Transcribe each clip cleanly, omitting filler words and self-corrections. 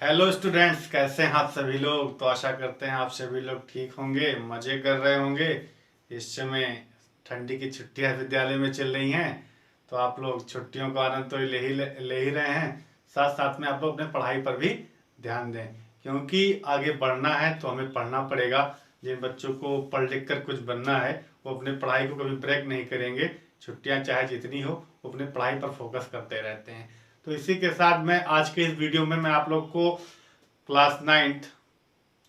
Hello students, कैसे हैं आप सभी लोग। तो आशा करते हैं आप सभी लोग ठीक होंगे, मज़े कर रहे होंगे। इस समय ठंडी की छुट्टियां विद्यालय में चल रही हैं, तो आप लोग छुट्टियों का आनंद तो ले ही रहे हैं। साथ साथ में आप लोग अपने पढ़ाई पर भी ध्यान दें, क्योंकि आगे बढ़ना है तो हमें पढ़ना पड़ेगा। जिन बच्चों को पढ़ लिख कर कुछ बनना है वो अपने पढ़ाई को कभी ब्रेक नहीं करेंगे। छुट्टियां चाहे जितनी हो वो अपने पढ़ाई पर फोकस करते रहते हैं। तो इसी के साथ मैं आज के इस वीडियो में मैं आप लोग को class 9th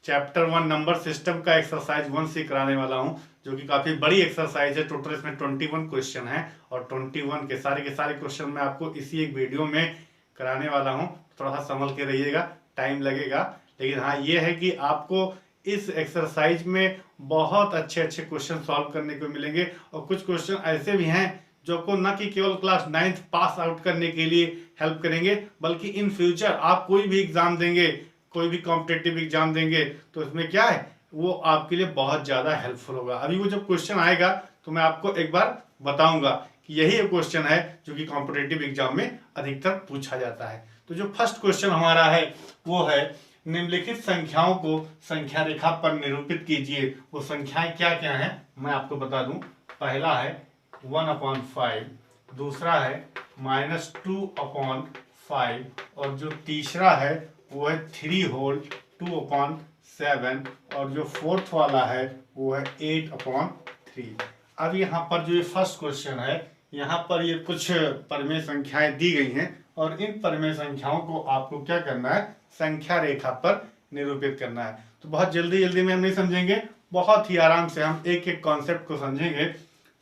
chapter 1 number system का एक्सरसाइज 1 से कराने वाला हूं, जो कि काफी बड़ी एक्सरसाइज है। टोटल इसमें 21 क्वेश्चन है और 21 के सारे क्वेश्चन मैं आपको इसी एक वीडियो में कराने वाला हूं। थोड़ा सा संभल के रहिएगा, टाइम लगेगा, लेकिन हाँ ये है कि आपको इस एक्सरसाइज में बहुत अच्छे अच्छे क्वेश्चन सॉल्व करने को मिलेंगे। और कुछ क्वेश्चन ऐसे भी हैं जो को न कि केवल क्लास 9th पास आउट करने के लिए हेल्प करेंगे, बल्कि इन फ्यूचर आप कोई भी एग्जाम देंगे, कोई भी कॉम्पिटेटिव एग्जाम देंगे, तो इसमें क्या है वो आपके लिए बहुत ज़्यादा हेल्पफुल होगा। अभी वो जब क्वेश्चन आएगा तो मैं आपको एक बार बताऊंगा कि यही एक क्वेश्चन है जो कि कॉम्पिटेटिव एग्जाम में अधिकतर पूछा जाता है। तो जो फर्स्ट क्वेश्चन हमारा है वो है, निम्नलिखित संख्याओं को संख्या रेखा पर निरूपित कीजिए। वो संख्याएं क्या क्या हैं मैं आपको बता दूं। पहला है 1/5, दूसरा है -2/5, और जो तीसरा है वो है 3 होल 2/7, और जो फोर्थ वाला है वो है 8/3। अब यहाँ पर जो ये फर्स्ट क्वेश्चन है, यहाँ पर ये कुछ परिमेय संख्याएं दी गई हैं और इन परिमेय संख्याओं को आपको क्या करना है, संख्या रेखा पर निरूपित करना है। तो बहुत जल्दी जल्दी में हम नहीं समझेंगे, बहुत ही आराम से हम एक एक कॉन्सेप्ट को समझेंगे,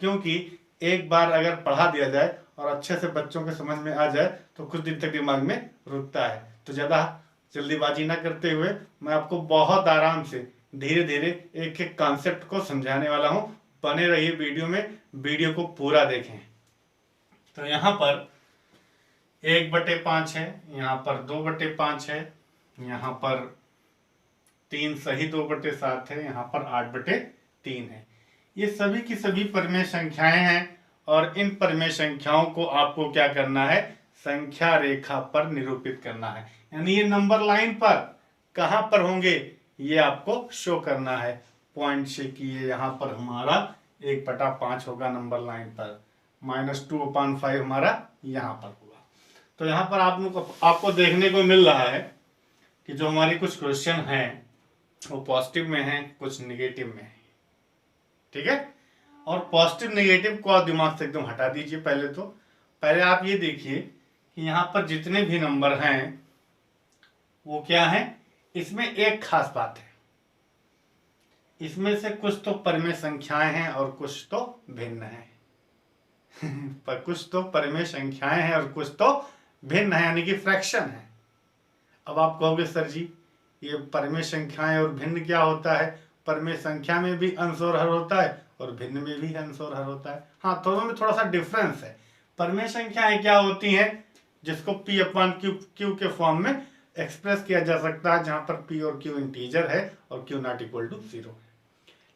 क्योंकि एक बार अगर पढ़ा दिया जाए और अच्छे से बच्चों के समझ में आ जाए तो कुछ दिन तक दिमाग में रुकता है। तो ज़्यादा जल्दीबाजी ना करते हुए मैं आपको बहुत आराम से धीरे धीरे एक एक कॉन्सेप्ट को समझाने वाला हूं। बने रहिए वीडियो में, वीडियो को पूरा देखें। तो यहाँ पर 1/5 है, यहाँ पर 2/5 है, यहाँ पर 3 सही 2/7 है, यहाँ पर 8/3 है। ये सभी की सभी परिमेय संख्याएं हैं और इन परिमेय संख्याओं को आपको क्या करना है, संख्या रेखा पर निरूपित करना है। यानी ये नंबर लाइन पर कहां पर होंगे ये आपको शो करना है पॉइंट से, कि ये यहाँ पर हमारा 1/5 होगा नंबर लाइन पर, -2/5 हमारा यहाँ पर होगा। तो यहाँ पर आपको देखने को मिल रहा है कि जो हमारी कुछ क्वेश्चन हैं वो पॉजिटिव में हैं, कुछ निगेटिव में है। ठीक है, और पॉजिटिव नेगेटिव को आप दिमाग से एकदम हटा दीजिए। पहले आप ये देखिए कि यहाँ पर जितने भी नंबर हैं वो क्या है, इसमें एक खास बात है, इसमें से कुछ तो परिमेय संख्याएं हैं और कुछ तो भिन्न है। पर कुछ तो परिमेय संख्याएं हैं और कुछ तो भिन्न है, यानी कि फ्रैक्शन है। अब आप कहोगे सर जी ये परिमेय संख्याएं और भिन्न क्या होता है। परिमेय संख्या में भी अंश और हर होता है और भिन्न में भी अंश और हर होता है। हाँ, दोनों में थोड़ा सा डिफरेंस है। परिमेय संख्याएं क्या होती हैं, जिसको P/Q के फॉर्म में एक्सप्रेस किया जा सकता है, जहां पर P और Q इंटीजर है और Q ≠ 0 है।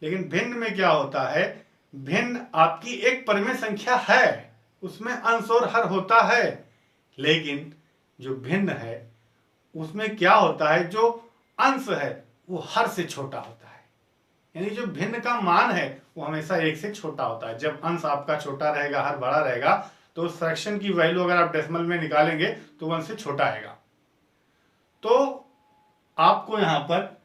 लेकिन भिन्न में क्या होता है, भिन्न आपकी एक परिमेय संख्या है, उसमें अंश और हर होता है, लेकिन जो भिन्न है उसमें क्या होता है, जो अंश है वो हर से छोटा होता है। यानी जो भिन्न का मान है वो हमेशा 1 से छोटा होता है। जब अंश आपका छोटा रहेगा, हर बड़ा रहेगा, तो उस फ्रैक्शन की वैल्यू अगर आप डेसिमल में निकालेंगे तो 1 से छोटा आएगा। तो आपको यहाँ पर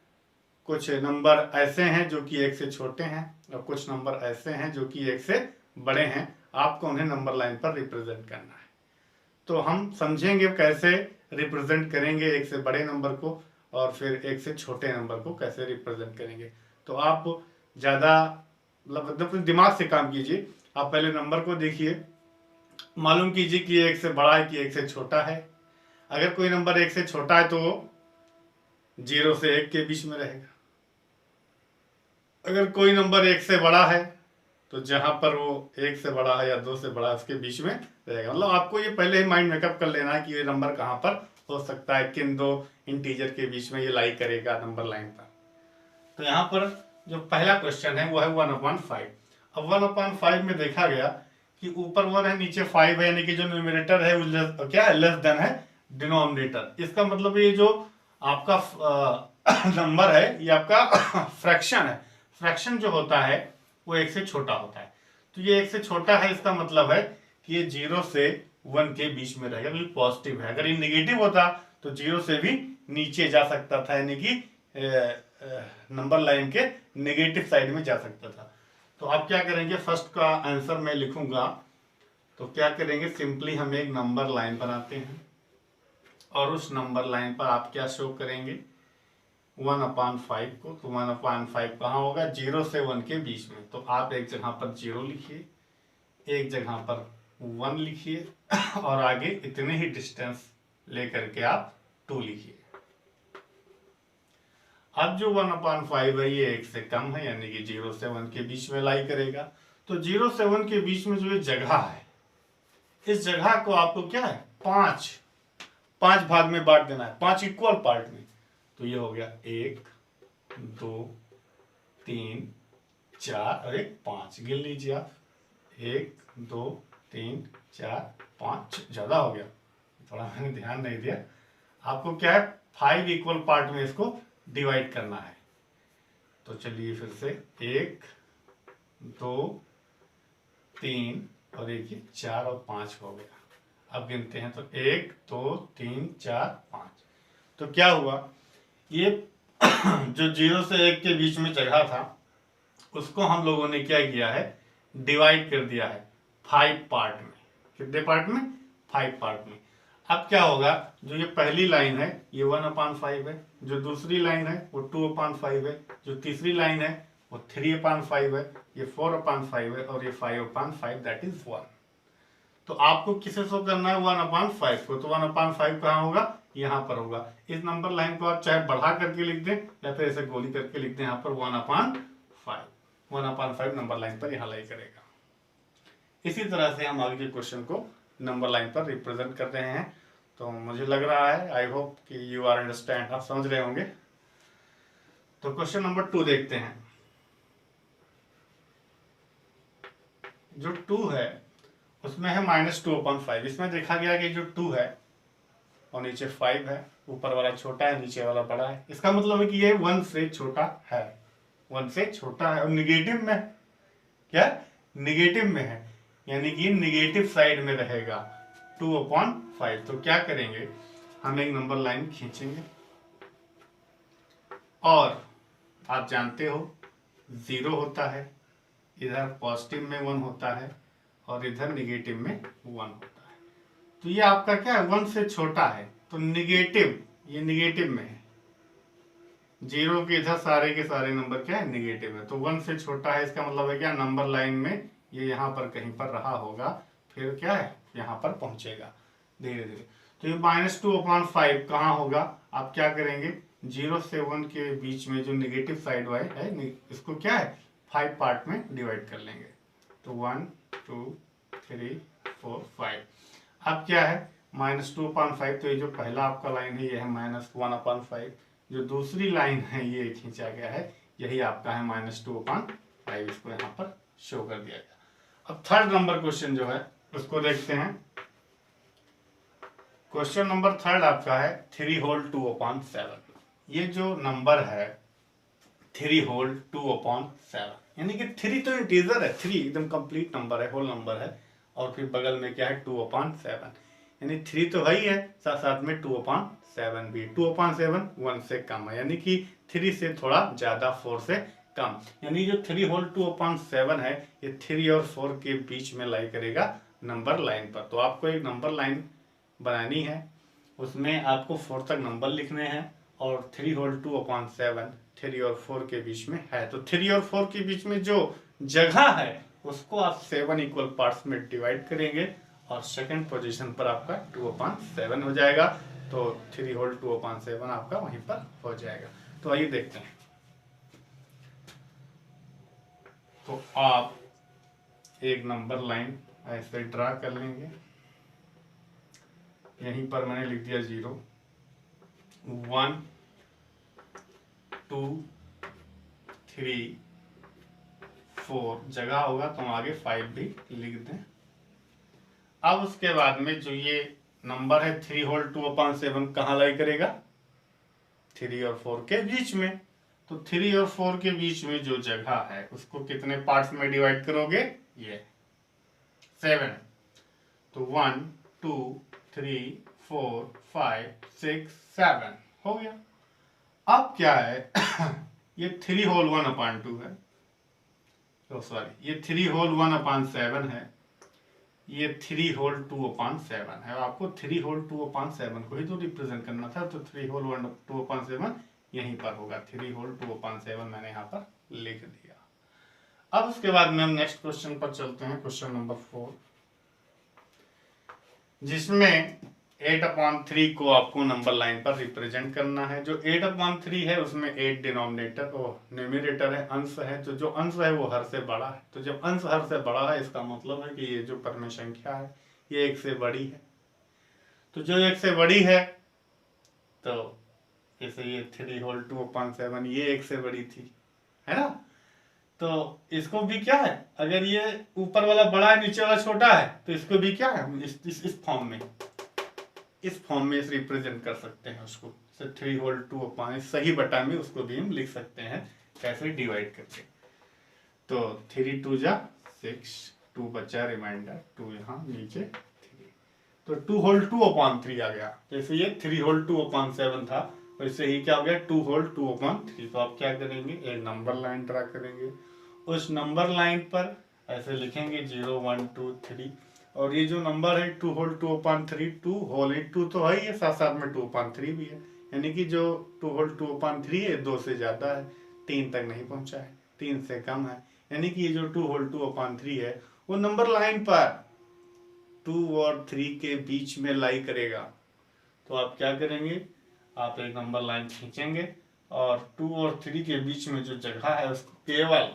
कुछ नंबर ऐसे हैं जो कि 1 से छोटे हैं और कुछ नंबर ऐसे हैं जो कि 1 से बड़े हैं। आपको उन्हें नंबर लाइन पर रिप्रेजेंट करना है। तो हम समझेंगे कैसे रिप्रेजेंट करेंगे 1 से बड़े नंबर को और फिर 1 से छोटे नंबर को कैसे रिप्रेजेंट करेंगे। तो आप ज़्यादा मतलब दिमाग से काम कीजिए। आप पहले नंबर को देखिए, मालूम कीजिए कि 1 से बड़ा है कि 1 से छोटा है। अगर कोई नंबर 1 से छोटा है तो वो 0 से 1 के बीच में रहेगा। अगर कोई नंबर 1 से बड़ा है तो जहां पर वो 1 से बड़ा है या 2 से बड़ा है उसके बीच में रहेगा। मतलब आपको ये पहले ही माइंड मेकअप कर लेना है कि ये नंबर कहां पर हो सकता है, किन दो इंटीजर के बीच में ये लाई करेगा नंबर लाइन पर। तो यहाँ पर जो पहला क्वेश्चन है वो है 1/5। अब 1/5 में देखा गया कि ऊपर 1 है नीचे 5 है, यानी कि जो न्यूमरेटर है वो क्या है, लेस देन है डिनोमिनेटर। इसका मतलब ये जो आपका नंबर है, ये आपका फ्रैक्शन है। फ्रैक्शन जो होता है वो 1 से छोटा होता है। तो ये 1 से छोटा है, इसका मतलब है कि ये 0 से 1 के बीच में रहेगा, ये पॉजिटिव है। अगर ये निगेटिव होता तो 0 से भी नीचे जा सकता था, यानी कि नंबर लाइन के नेगेटिव साइड में जा सकता था। तो आप क्या करेंगे, फर्स्ट का आंसर मैं लिखूंगा। तो क्या करेंगे, सिंपली हम एक नंबर लाइन बनाते हैं और उस नंबर लाइन पर आप क्या शो करेंगे, 1/5 को। तो 1/5 कहाँ होगा, 0 से 1 के बीच में। तो आप एक जगह पर 0 लिखिए, एक जगह पर 1 लिखिए और आगे इतने ही डिस्टेंस लेकर के आप 2 लिखिए। अब जो 1/5 है ये 1 से कम है, यानी कि 0 से 1 के बीच में लाई करेगा। तो 0 से 1 के बीच में जो ये जगह है, इस जगह को आपको क्या है, पांच भाग में बांट देना है, 5 इक्वल पार्ट में। तो ये हो गया 1 2 3 4 और 1 5। गिन लीजिए आप, 1 2 3 4 5, ज्यादा हो गया, थोड़ा मैंने ध्यान नहीं दिया। आपको क्या है, 5 इक्वल पार्ट में इसको डिवाइड करना है। तो चलिए फिर से, 1 2 3 और 1 4 और 5 हो गया। अब गिनते हैं, तो 1 2 3 4 5। तो क्या हुआ, ये जो 0 से 1 के बीच में जगह था उसको हम लोगों ने क्या किया है, डिवाइड कर दिया है 5 पार्ट में। कितने पार्ट में, 5 पार्ट में। अब क्या होगा, जो ये पहली लाइन है ये 1/5 है, जो दूसरी लाइन है वो 2/5 है, जो तीसरी लाइन है वो 3/5 है, ये 4/5 है और ये 5/5, दैट इज 1। तो आपको किसे शो करना है, 1/5 को। तो 1/5 कहाँ होगा, यहाँ पर होगा। इस नंबर लाइन को आप चाहे बढ़ा करके लिख दें या फिर ऐसे गोली करके लिख दें, यहाँ पर 1/5 1/5 नंबर लाइन पर यहाँ लाई करेगा। इसी तरह से हम आगे के क्वेश्चन को नंबर लाइन पर रिप्रेजेंट कर रहे हैं। तो मुझे लग रहा है, आई होप कि यू आर अंडरस्टैंड, आप समझ रहे होंगे। तो क्वेश्चन नंबर 2 देखते हैं। जो 2 है उसमें है -2/5। इसमें देखा गया कि जो 2 है और नीचे 5 है, ऊपर वाला छोटा है नीचे वाला बड़ा है। इसका मतलब है कि ये 1 से छोटा है, 1 से छोटा है और निगेटिव में, क्या निगेटिव में है, यानी कि निगेटिव साइड में रहेगा 2/5। तो क्या करेंगे, हम एक नंबर लाइन खींचेंगे और आप जानते हो 0 होता है, इधर पॉजिटिव में 1 होता है और इधर निगेटिव में 1 होता है। तो ये आपका क्या है, 1 से छोटा है, तो निगेटिव, ये निगेटिव में है। 0 के इधर सारे के सारे नंबर क्या है, निगेटिव है। तो 1 से छोटा है, इसका मतलब है क्या, नंबर लाइन में ये यहाँ पर कहीं पर रहा होगा, फिर क्या है, यहाँ पर पहुंचेगा धीरे धीरे। तो ये -2/5 कहाँ होगा, आप क्या करेंगे, 0 से 1 के बीच में जो निगेटिव साइड है इसको क्या है, 5 पार्ट में डिवाइड कर लेंगे। तो 1 2 3 4 5। अब क्या है, -2/5। तो ये जो पहला आपका लाइन है ये है -1/5। जो दूसरी लाइन है ये खींचा गया है, यही आपका है -2/5। इसको यहाँ पर शो कर दिया गया। अब थर्ड नंबर क्वेश्चन जो है उसको देखते हैं। क्वेश्चन नंबर थर्ड आपका है 3 होल 2/7। ये जो नंबर है 3 होल 2/7, यानी कि 3 तो इंटीजर है, 3 एकदम कंप्लीट नंबर है, होल नंबर है, और फिर बगल में क्या है 2/7, यानी 3 तो है ही है, साथ साथ में 2/7 भी। 2/7 1 से कम है, यानी कि 3 से थोड़ा ज्यादा, 4 से कम। यानी जो 3 होल 2/7 है ये 3 और 4 के बीच में लाई करेगा नंबर लाइन पर। तो आपको एक नंबर लाइन बनानी है, उसमें आपको 4 तक नंबर लिखने हैं और 3 होल 2/7 3 और 4 के बीच में है। तो 3 और 4 के बीच में जो जगह है उसको आप 7 इक्वल पार्ट्स में डिवाइड करेंगे और सेकंड पोजीशन पर आपका 2/7 हो जाएगा। तो 3 होल 2/7 आपका वहीं पर हो जाएगा। तो आइए देखते हैं। तो आप एक नंबर लाइन ऐसे ड्रा कर लेंगे, यहीं पर मैंने लिख दिया 0 1 2 3 4, जगह होगा तो हम आगे 5 भी लिख दें। अब उसके बाद में जो ये नंबर है 3 होल 2/7 कहाँ लाई करेगा, 3 और 4 के बीच में। तो 3 और 4 के बीच में जो जगह है उसको कितने पार्ट्स में डिवाइड करोगे? ये 7। तो 1 2 3 4 5 6 7 हो गया। अब क्या है ये 3 होल 1/2 है, तो सॉरी ये 3 होल 1/7 है, ये 3 होल 2/7 है। आपको 3 होल 2/7 को ही तो रिप्रेजेंट करना था, तो 3 होल 2/7 यहीं पर होगा। 3 होल 2/7 मैंने यहाँ पर लिख दिया। अब उसके बाद में हम नेक्स्ट क्वेश्चन पर चलते हैं, क्वेश्चन नंबर 4, जिसमें 8/3 को आपको नंबर लाइन पर रिप्रेजेंट करना है। जो 8/3 है उसमें 8 डिनोमिनेटर और न्यूमरेटर है, अंश है। तो जो अंश है वो हर से बड़ा है। तो जब अंश हर से बड़ा है इसका मतलब है कि ये जो परमेय संख्या है ये 1 से बड़ी है। तो जो 1 से बड़ी है तो जैसे ये 3 होल 2/7 ये 1 से बड़ी थी, है ना। तो इसको भी क्या है, अगर ये ऊपर वाला बड़ा है नीचे वाला छोटा है तो इसको भी क्या है हम इस फॉर्म में रिप्रेजेंट कर सकते हैं उसको। 3 होल 2 सही बटा में उसको भी हम लिख सकते हैं, कैसे डिवाइड करके। तो 3 2 जा 6, 2 बचा रिमाइंडर 2 यहाँ नीचे 3, तो 2 होल 2/3 आ गया। जैसे ये 3 होल 2/7 था वैसे ही क्या हो गया 2 होल 2/3। तो आप क्या करेंगे, एक नंबर लाइन ड्रा करेंगे, उस नंबर लाइन पर ऐसे लिखेंगे 0 1 2 3, और ये जो नंबर है 2 होल 2/3, 2 होल 2 तो है ही, साथ साथ में 2/3 भी है, यानी कि जो 2 होल 2/3 है 2 से ज्यादा है, 3 तक नहीं पहुंचा है, 3 से कम है, यानी कि ये जो 2 होल 2/3 है वो नंबर लाइन पर 2 और 3 के बीच में लाई करेगा। तो आप क्या करेंगे, आप एक नंबर लाइन खींचेंगे और 2 और 3 के बीच में जो जगह है उसको केवल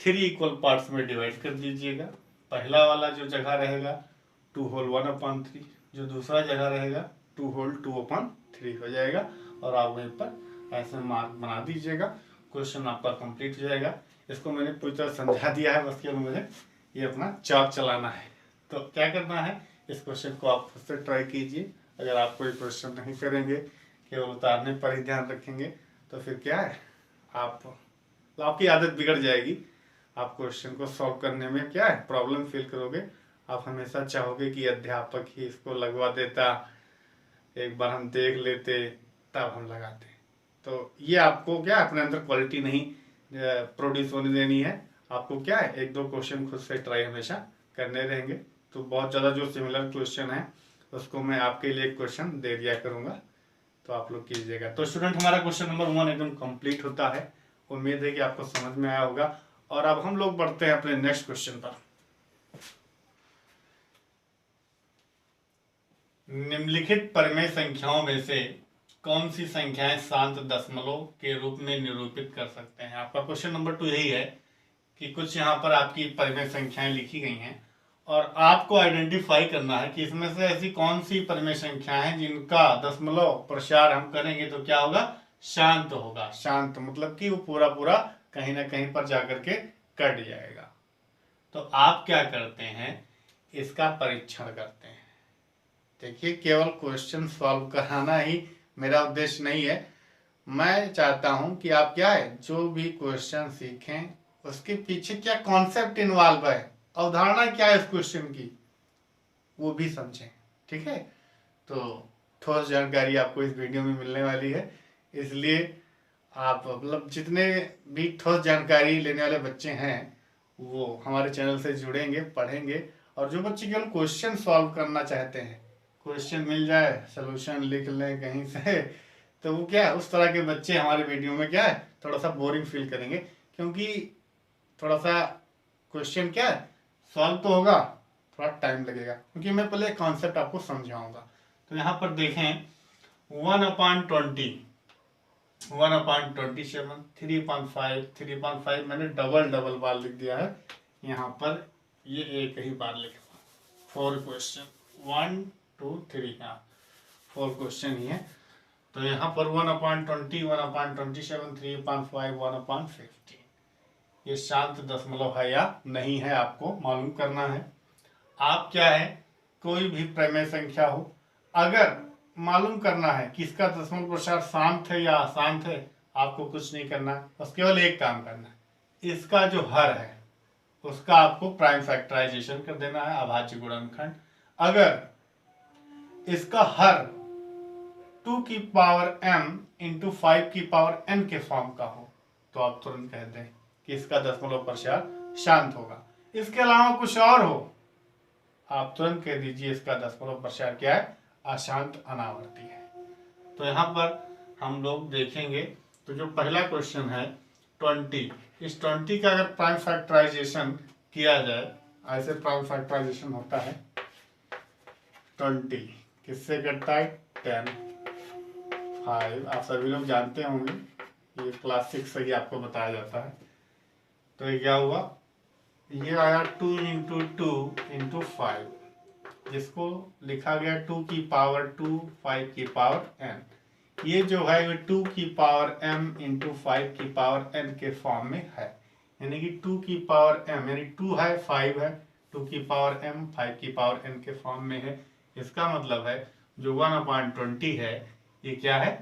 3 इक्वल पार्ट्स में डिवाइड कर दीजिएगा। पहला वाला जो जगह रहेगा 2 होल 1/3, जो दूसरा जगह रहेगा 2 होल 2/3 हो जाएगा, और आप वहीं पर ऐसे मार्क बना दीजिएगा। क्वेश्चन आपका कंप्लीट हो जाएगा। इसको मैंने पूरी तरह समझा दिया है, बस केवल मुझे ये अपना चाक चलाना है। तो क्या करना है, इस क्वेश्चन को आप खुद से ट्राई कीजिए। अगर आप कोई क्वेश्चन नहीं करेंगे, केवल उतारने पर ही ध्यान रखेंगे, तो फिर क्या है, आपकी आदत बिगड़ जाएगी। आप क्वेश्चन को सॉल्व करने में क्या है प्रॉब्लम फील करोगे। आप हमेशा चाहोगे कि अध्यापक ही इसको लगवा देता, एक बार हम देख लेते तब हम लगाते। तो ये आपको क्या अपने अंदर क्वालिटी नहीं प्रोड्यूस होने देनी है। आपको क्या है, 1-2 क्वेश्चन खुद से ट्राई हमेशा करने रहेंगे। तो बहुत ज़्यादा जो सिमिलर क्वेश्चन है उसको मैं आपके लिए क्वेश्चन दे दिया करूँगा, तो आप लोग कीजिएगा। तो स्टूडेंट, हमारा क्वेश्चन नंबर 1 एकदम कंप्लीट होता है। उम्मीद है कि आपको समझ में आया होगा। और अब हम लोग बढ़ते हैं अपने नेक्स्ट क्वेश्चन पर। निम्नलिखित परिमेय संख्याओं में से कौन सी संख्याएं शांत दशमलव के रूप में निरूपित कर सकते हैं। आपका क्वेश्चन नंबर 2 यही है कि कुछ यहाँ पर आपकी परिमेय संख्याएं लिखी गई हैं और आपको आइडेंटिफाई करना है कि इसमें से ऐसी कौन सी परिमेय संख्याएं हैं जिनका दशमलव प्रसार हम करेंगे तो क्या होगा, शांत होगा। शांत मतलब कि वो पूरा पूरा कहीं ना कहीं पर जाकर के कट जाएगा। तो आप क्या करते हैं, इसका परीक्षण करते हैं। देखिए, केवल क्वेश्चन सॉल्व कराना ही मेरा उद्देश्य नहीं है। मैं चाहता हूं कि आप क्या है, जो भी क्वेश्चन सीखें उसके पीछे क्या कॉन्सेप्ट इन्वॉल्व है, अवधारणा क्या है इस क्वेश्चन की, वो भी समझें। ठीक है, तो ठोस जानकारी आपको इस वीडियो में मिलने वाली है, इसलिए आप मतलब जितने भी ठोस जानकारी लेने वाले बच्चे हैं वो हमारे चैनल से जुड़ेंगे, पढ़ेंगे। और जो बच्चे केवल क्वेश्चन सॉल्व करना चाहते हैं, क्वेश्चन मिल जाए सोल्यूशन लिख लें कहीं से, तो वो क्या है, उस तरह के बच्चे हमारे वीडियो में क्या है थोड़ा सा बोरिंग फील करेंगे, क्योंकि थोड़ा सा क्वेश्चन क्या है सॉल्व तो होगा, थोड़ा टाइम लगेगा, क्योंकि मैं पहले कॉन्सेप्ट आपको समझाऊंगा। तो यहाँ पर देखें 1/20, 1/27, 3/5, 3/5 मैंने डबल बार लिख दिया है यहाँ पर, ये एक ही बार लिखा। 4 क्वेश्चन 1 2 3, यहाँ 4 क्वेश्चन ही है। तो यहाँ पर 1/20, 1/27, 3/5, 1/15, ये शांत दशमलव है या नहीं है आपको मालूम करना है। आप क्या है, कोई भी परिमेय संख्या हो, अगर मालूम करना है कि इसका दशमलव प्रसार शांत है या अशांत है, आपको कुछ नहीं करना है, बस केवल एक काम करना है, इसका जो हर है उसका आपको प्राइम फैक्टराइजेशन कर देना है, अभाज्य गुणनखंड। अगर इसका हर 2 की पावर m इंटू 5 की पावर n के फॉर्म का हो तो आप तुरंत कह दें कि इसका दशमलव प्रसार शांत होगा। इसके अलावा कुछ और हो, आप तुरंत कह दीजिए इसका दशमलव प्रसार क्या है, अशांत अनावर्ती है। तो यहाँ पर हम लोग देखेंगे, तो जो पहला क्वेश्चन है 20, इस 20 का अगर प्राइम फैक्टराइजेशन किया जाए, ऐसे प्राइम फैक्टराइजेशन होता है 20 किससे करता है, 10, 5, आप सभी लोग जानते होंगे, ये क्लास 6 से ही आपको बताया जाता है। तो ये क्या हुआ, ये आया 2 इंटू 2 इंटू 5, जिसको लिखा गया 2 की पावर 2 5 की पावर n। ये जो है वो 2 की पावर m इंटू 5 की पावर n के फॉर्म में है, यानी कि 2 की पावर m यानी 2 है 5 है, 2 की पावर m 5 की पावर n के फॉर्म में है। इसका मतलब है जो 1/20 है ये क्या है,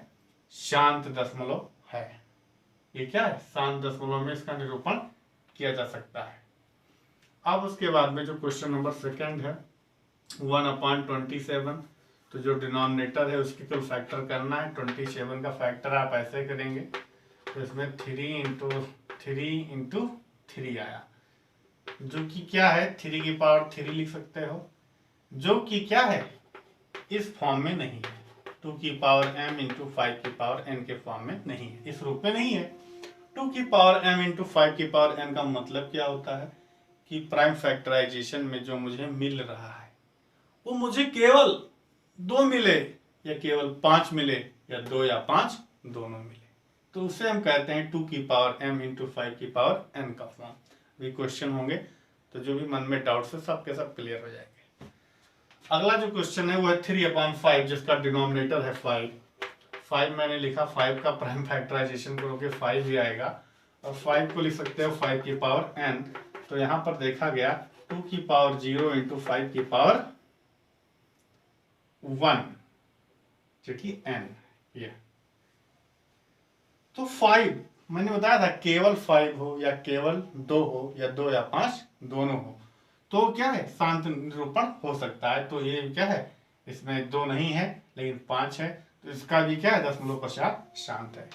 शांत दशमलव है। ये क्या है, शांत दशमलव में इसका निरूपण किया जा सकता है। अब उसके बाद में जो क्वेश्चन नंबर सेकंड है 1/27, तो जो डिनोमिनेटर है उसके कुल फैक्टर करना है। 27 का फैक्टर आप ऐसे करेंगे, तो इसमें 3 इंटू 3 आया, जो कि क्या है 3 की पावर 3 लिख सकते हो, जो कि क्या है इस फॉर्म में नहीं है, 2 की पावर m इंटू 5 की पावर n के फॉर्म में नहीं है, इस रूप में नहीं है। 2 की पावर m इंटू 5 की पावर n का मतलब क्या होता है कि प्राइम फैक्टराइजेशन में जो मुझे मिल रहा है वो मुझे केवल 2 मिले या केवल 5 मिले या 2 या 5 दोनों मिले, तो उसे हम कहते हैं 2 की पावर m इंटू 5 की पावर n का फॉर्म। भी क्वेश्चन होंगे तो जो भी मन में डाउट्स है सब के सब क्लियर हो जाएंगे। अगला जो क्वेश्चन है वो है 3/5, जिसका डिनोमिनेटर है 5 मैंने लिखा, 5 का प्राइम फैक्टराइजेशन करोगे 5 ही आएगा, और 5 को लिख सकते हो 5 की पावर n। तो यहाँ पर देखा गया 2 की पावर 0 इंटू 5 की पावर 1, जो कि n ये। तो 5 मैंने बताया था केवल 5 हो या केवल 2 हो या 2 या 5 दोनों हो तो क्या है, शांत निरूपण हो सकता है। तो ये क्या है, इसमें 2 नहीं है लेकिन 5 है, तो इसका भी क्या है दशमलव प्रसार शांत है।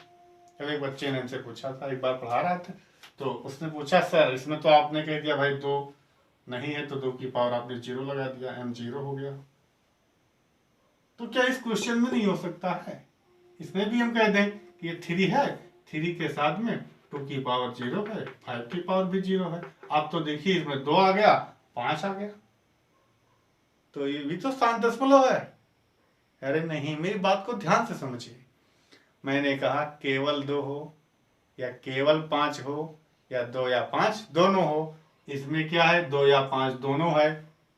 अब एक बच्चे ने हमसे पूछा था, एक बार पढ़ा रहा था, तो उसने पूछा सर इसमें तो आपने कह दिया भाई 2 नहीं है, तो 2 की पावर आपने 0 लगा दिया, m 0 हो गया, तो क्या इस क्वेश्चन में नहीं हो सकता है, इसमें भी हम कह दें कि ये 3 है, 3 के साथ में 2 की पावर 0 है, 5 की पावर भी 0 है। आप तो देखिए इसमें 2 आ गया, 5 आ गया, तो ये भी तो शांत दशमलव है। अरे नहीं, मेरी बात को ध्यान से समझिए, मैंने कहा केवल 2 हो या केवल 5 हो या 2 या 5 दोनों हो, इसमें क्या है 2 या 5 दोनों है,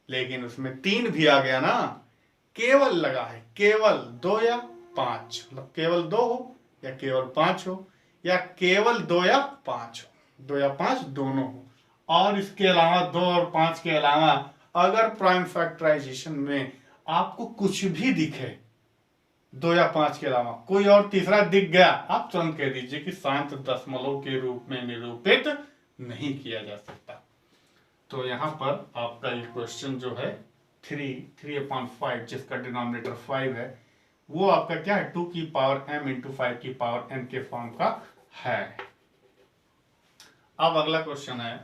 लेकिन उसमें 3 भी आ गया ना, केवल लगा है, केवल 2 या 5, मतलब केवल 2 हो या केवल 5 हो या केवल 2 या 5 हो, 2 या 5 दोनों हो। और इसके अलावा 2 और 5 के अलावा अगर प्राइम फैक्टराइजेशन में आपको कुछ भी दिखे, 2 या 5 के अलावा कोई और तीसरा दिख गया, आप तुरंत कह दीजिए कि शांत दशमलव के रूप में निरूपित नहीं किया जा सकता। तो यहाँ पर आपका ये क्वेश्चन जो है 3/5 जिसका डिनोमिनेटर 5 है, वो आपका क्या है 2 की पावर m इंटू 5 की पावर n के फॉर्म का है। अब अगला क्वेश्चन है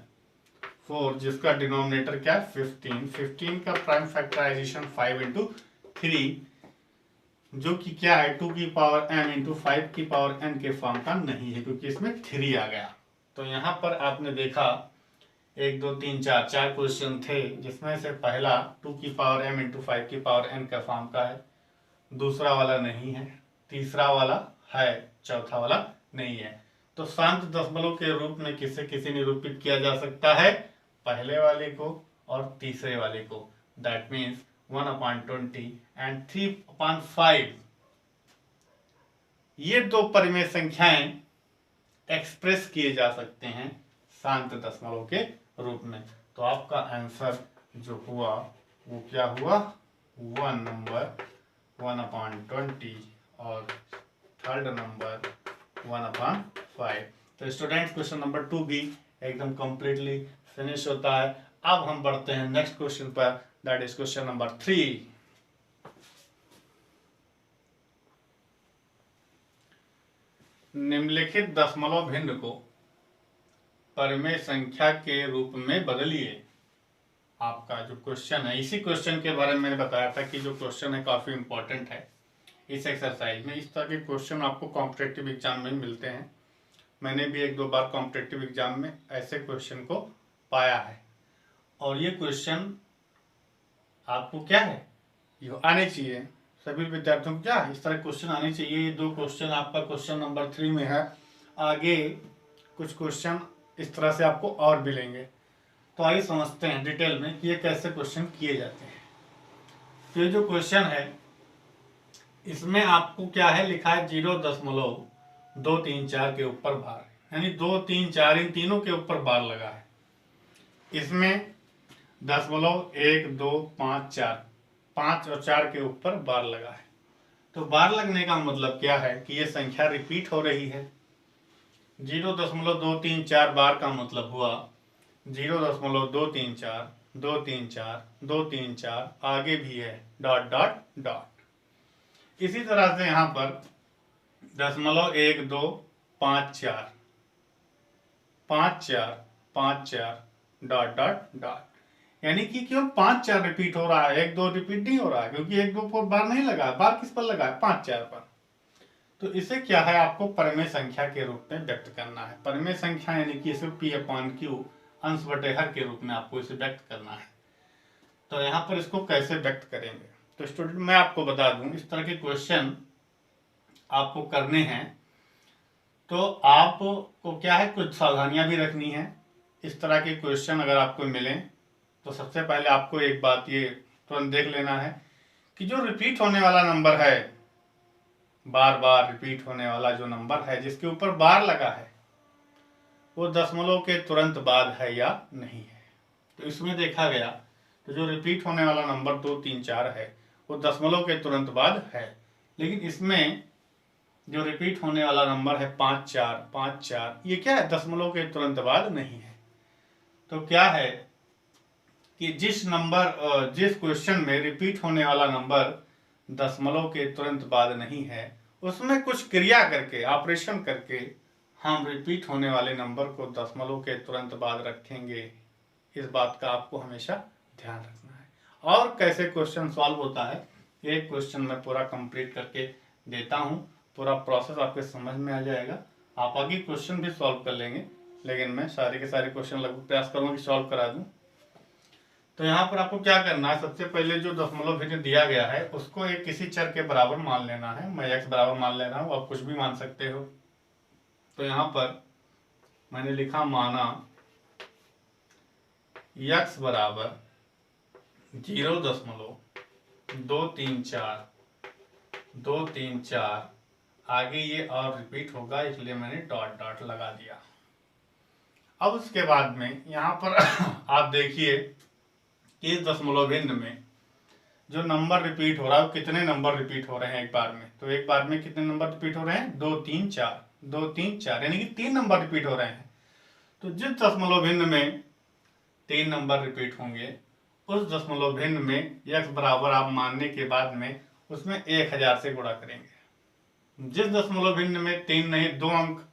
4 जिसका डिनोमिनेटर क्या है 15 का प्राइम फैक्टराइजेशन 5 इंटू 3, जो कि क्या है 2 की पावर m इंटू 5 की पावर n के फॉर्म का नहीं है, क्योंकि इसमें 3 आ गया। तो यहाँ पर आपने देखा 1 2 3 4 क्वेश्चन थे, जिसमें से पहला 2 की पावर m इंटू 5 की पावर n का फॉर्म का है, दूसरा वाला नहीं है, तीसरा वाला है, चौथा वाला नहीं है। तो शांत दशमलव के रूप में किसे किसे निरूपित किया जा सकता है, पहले वाले को और तीसरे वाले को, दैट मीन्स 1/20 एंड 3/5, ये 2 परिमेय संख्याएं एक्सप्रेस किए जा सकते हैं शांत दशमलव के रूप में। तो आपका आंसर जो हुआ वो क्या हुआ, 1 नंबर 1/20 और थर्ड नंबर 1/5। तो स्टूडेंट्स क्वेश्चन नंबर 2 भी एकदम कंप्लीटली फिनिश होता है। अब हम बढ़ते हैं नेक्स्ट क्वेश्चन पर, दैट इज क्वेश्चन नंबर 3। निम्नलिखित दशमलव भिन्न को परिमेय संख्या के रूप में बदलिए। आपका जो क्वेश्चन है, इसी क्वेश्चन के बारे में मैंने बताया था कि जो क्वेश्चन है काफी इंपॉर्टेंट है इस एक्सरसाइज में। इस तरह के क्वेश्चन आपको कॉम्पिटिटिव एग्जाम में मिलते हैं। मैंने भी 1-2 बार कॉम्पिटिटिव एग्जाम में ऐसे क्वेश्चन को पाया है, और ये क्वेश्चन आपको क्या है, ये आने चाहिए। सभी विद्यार्थियों को क्या इस तरह क्वेश्चन आने चाहिए। ये 2 क्वेश्चन आपका क्वेश्चन नंबर 3 में है। आगे कुछ क्वेश्चन इस तरह से आपको और मिलेंगे। तो आइए समझते हैं डिटेल में कि ये कैसे क्वेश्चन किए जाते हैं। तो ये जो क्वेश्चन है इसमें आपको क्या है लिखा है 0.234 के ऊपर बार, यानी 2, 3, 4 इन तीनों के ऊपर बार लगा है। इसमें 0.1, 2, 5, 4 5 और 4 के ऊपर बार लगा है। तो बार लगने का मतलब क्या है कि ये संख्या रिपीट हो रही है। 0.234 बार का मतलब हुआ 0.234, 234, 234, आगे भी है डॉट डॉट डॉट। इसी तरह से यहाँ पर 0.1254, 5, 4 डॉट डॉट डॉट, यानी कि क्यों 5, 4 रिपीट हो रहा है, 1, 2 रिपीट नहीं हो रहा है, क्योंकि 1, 2 पर बार नहीं लगा है। बार किस पर लगा है? 5, 4 पर। तो इसे क्या है आपको परिमेय संख्या के रूप में व्यक्त करना है। परिमेय संख्या यानी कि इसे P/Q अंश बटे हर के रूप में आपको इसे व्यक्त करना है। तो यहाँ पर इसको कैसे व्यक्त करेंगे, तो स्टूडेंट मैं आपको बता दूं, इस तरह के क्वेश्चन आपको करने हैं तो आपको क्या है कुछ सावधानियां भी रखनी है। इस तरह के क्वेश्चन अगर आपको मिले तो सबसे पहले आपको एक बात ये तुरंत देख लेना है कि जो रिपीट होने वाला नंबर है, बार बार रिपीट होने वाला जो नंबर है जिसके ऊपर बार लगा है, वो दशमलव के तुरंत बाद है या नहीं है। तो इसमें देखा गया तो जो रिपीट होने वाला नंबर 2, 3, 4 है वो दशमलव के तुरंत बाद है, लेकिन इसमें जो रिपीट होने वाला नंबर है 5, 4 ये क्या है, दशमलव के तुरंत बाद नहीं है। तो क्या है कि जिस क्वेश्चन में रिपीट होने वाला नंबर दशमलव के तुरंत बाद नहीं है, उसमें कुछ क्रिया करके, ऑपरेशन करके हम रिपीट होने वाले नंबर को दशमलव के तुरंत बाद रखेंगे। इस बात का आपको हमेशा ध्यान रखना है। और कैसे क्वेश्चन सॉल्व होता है, एक क्वेश्चन मैं पूरा कंप्लीट करके देता हूं, पूरा प्रोसेस आपके समझ में आ जाएगा। आप आगे क्वेश्चन भी सॉल्व कर लेंगे, लेकिन मैं सारे के सारे क्वेश्चन लगभग प्रयास करूंगा कि सॉल्व करा दूं। तो यहाँ पर आपको क्या करना है, सबसे पहले जो दशमलव भिन्न दिया गया है उसको एक किसी चर के बराबर मान लेना है। मैं x बराबर मान ले रहा हूँ, आप कुछ भी मान सकते हो। तो यहाँ पर मैंने लिखा माना x बराबर 0.234, आगे ये और रिपीट होगा इसलिए मैंने डॉट डॉट लगा दिया। अब उसके बाद में यहाँ पर आप देखिए कि इस दशमलव भिन्न में जो नंबर रिपीट हो रहा है वो कितने नंबर रिपीट हो रहे हैं एक बार में। तो एक बार में कितने नंबर रिपीट हो रहे हैं? 2, 3, 4, 2, 3, 4, यानी कि 3 नंबर रिपीट हो रहे हैं। तो जिस दशमलव भिन्न में 3 नंबर रिपीट होंगे उस दशमलव भिन्न में x बराबर आप मानने के बाद में उसमें 1000 से गुणा करेंगे। जिस दशमलव भिन्न में 3 नहीं 2 अंक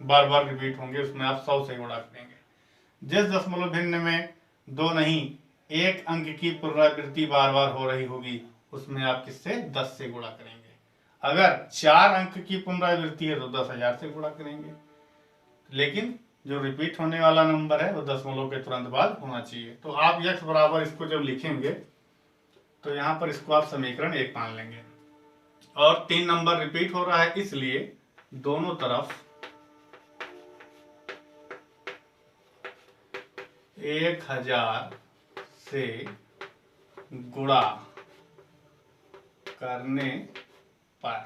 बार बार रिपीट होंगे उसमें आप 100 से गुणा करेंगे। जिस दशमलव भिन्न में 2 नहीं 1 अंक की पुनरावृत्ति बार बार हो रही होगी उसमें आप किससे? 10 से गुणा करेंगे। अगर 4 अंक की पुनरावृत्ति है तो 10,000 से गुणा करेंगे। लेकिन जो रिपीट होने वाला नंबर है वो दशमलव के तुरंत बाद होना चाहिए। तो आप x बराबर इसको जब लिखेंगे तो यहाँ पर इसको आप समीकरण 1 मान लेंगे, और 3 नंबर रिपीट हो रहा है इसलिए दोनों तरफ 1000 से गुणा करने पर,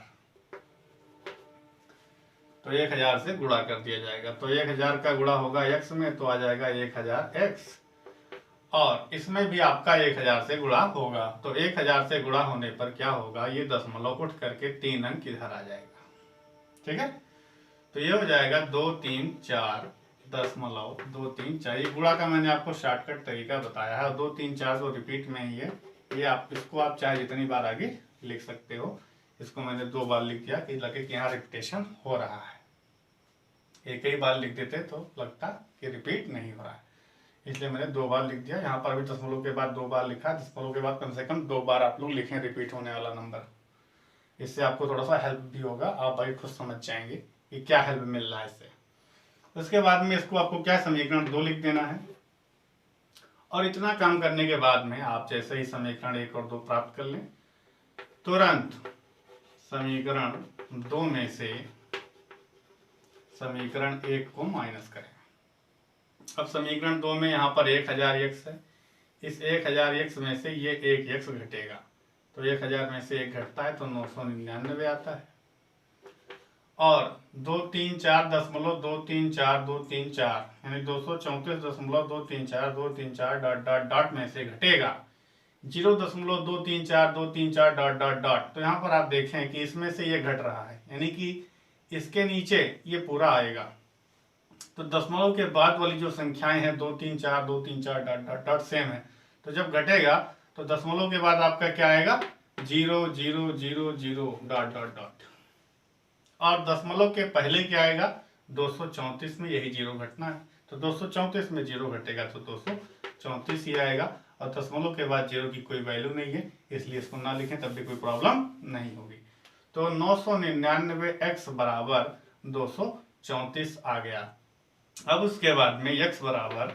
तो 1000 से गुणा कर दिया जाएगा। तो 1000 का गुणा होगा x में तो आ जाएगा 1000x, और इसमें भी आपका 1000 से गुणा होगा। तो 1000 से गुणा होने पर क्या होगा, ये दशमलव उठ करके 3 अंक इधर आ जाएगा। ठीक है, तो ये हो जाएगा 2 3 4 दशमलव 2 3 4। ये गुणा का मैंने आपको शॉर्टकट तरीका बताया है, और 2 3 4 तो रिपीट में ही है। ये आप इसको आप चाहे जितनी बार आगे लिख सकते हो। इसको मैंने 2 बार लिख दिया कि लगे कि यहाँ रिपीटेशन हो रहा है। एक ही बार लिख देते तो लगता कि रिपीट नहीं हो रहा है, इसलिए मैंने 2 बार लिख दिया। यहाँ पर भी दशमलव के बाद 2 बार लिखा, दशमलव के बाद कम से कम 2 बार आप लोग लिखें रिपीट होने वाला नंबर। इससे आपको थोड़ा सा हेल्प भी होगा, आप भाई खुद समझ जाएंगे कि क्या हेल्प मिल रहा है इससे। उसके बाद में इसको आपको क्या समीकरण 2 लिख देना है, और इतना काम करने के बाद में आप जैसे ही समीकरण 1 और 2 प्राप्त कर लें, तुरंत समीकरण 2 में से समीकरण 1 को माइनस करें। अब समीकरण 2 में यहाँ पर 1000x है, इस 1000x में से ये 1x घटेगा, तो 1000 में से 1 घटता है तो 999 आता है। और 2 3 4 दशमलव 2 3 4 2 3 4 यानी 234.234 234 डॉट डॉट डॉट में से घटेगा 0.234 234 डॉट डॉट डॉट। तो यहाँ पर आप देखें कि इसमें से ये घट रहा है, यानी कि इसके नीचे ये पूरा आएगा। तो दशमलव के बाद वाली जो संख्याएं हैं 2 3 4 2 3 4 डॉट डॉट डॉट सेम है, तो जब घटेगा तो दशमलव के बाद आपका क्या आएगा 0 0 0 0 डॉट डॉट डॉट। और दशमलव के पहले क्या आएगा 234 में यही 0 घटना है, तो 234 में 0 घटेगा तो 234 ही आएगा। और दशमलव के बाद 0 की कोई वैल्यू नहीं है, इसलिए इसको ना लिखें तब भी कोई प्रॉब्लम नहीं होगी। तो 999x बराबर 234 आ गया। अब उसके बाद में x बराबर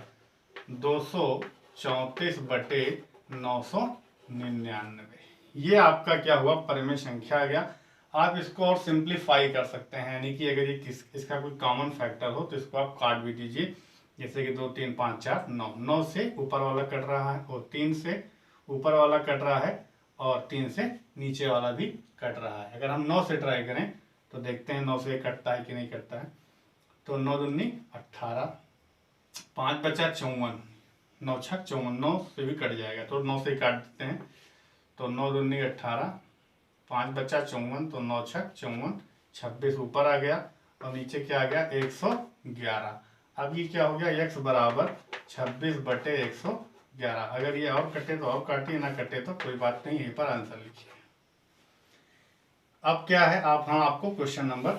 234 बटे 999, ये आपका क्या हुआ परिमेय संख्या आ गया। आप इसको और सिंप्लीफाई कर सकते हैं, यानी कि अगर ये इसका कोई कॉमन फैक्टर हो तो इसको आप काट भी दीजिए, जैसे कि 2 3 5 4 9, 9 से ऊपर वाला कट रहा है और 3 से ऊपर वाला कट रहा है और 3 से नीचे वाला भी कट रहा है। अगर हम 9 से ट्राई करें तो देखते हैं 9 से कटता है कि नहीं कटता है। तो 9 दूनी 18, 5 बचा 54, 9 छक 54, 9 से भी कट जाएगा तो 9 से काट देते हैं। तो 9 दूनी 18, 5 बचा 54, तो 9 छक 54, 26 ऊपर आ गया और नीचे क्या आ गया 111। अब ये क्या हो गया x बराबर 26 बटे 111। अगर ये और कटे तो और काटिए, ना कटे तो कोई बात नहीं, यहीं पर आंसर लिखिए। अब क्या है आप हम आपको क्वेश्चन नंबर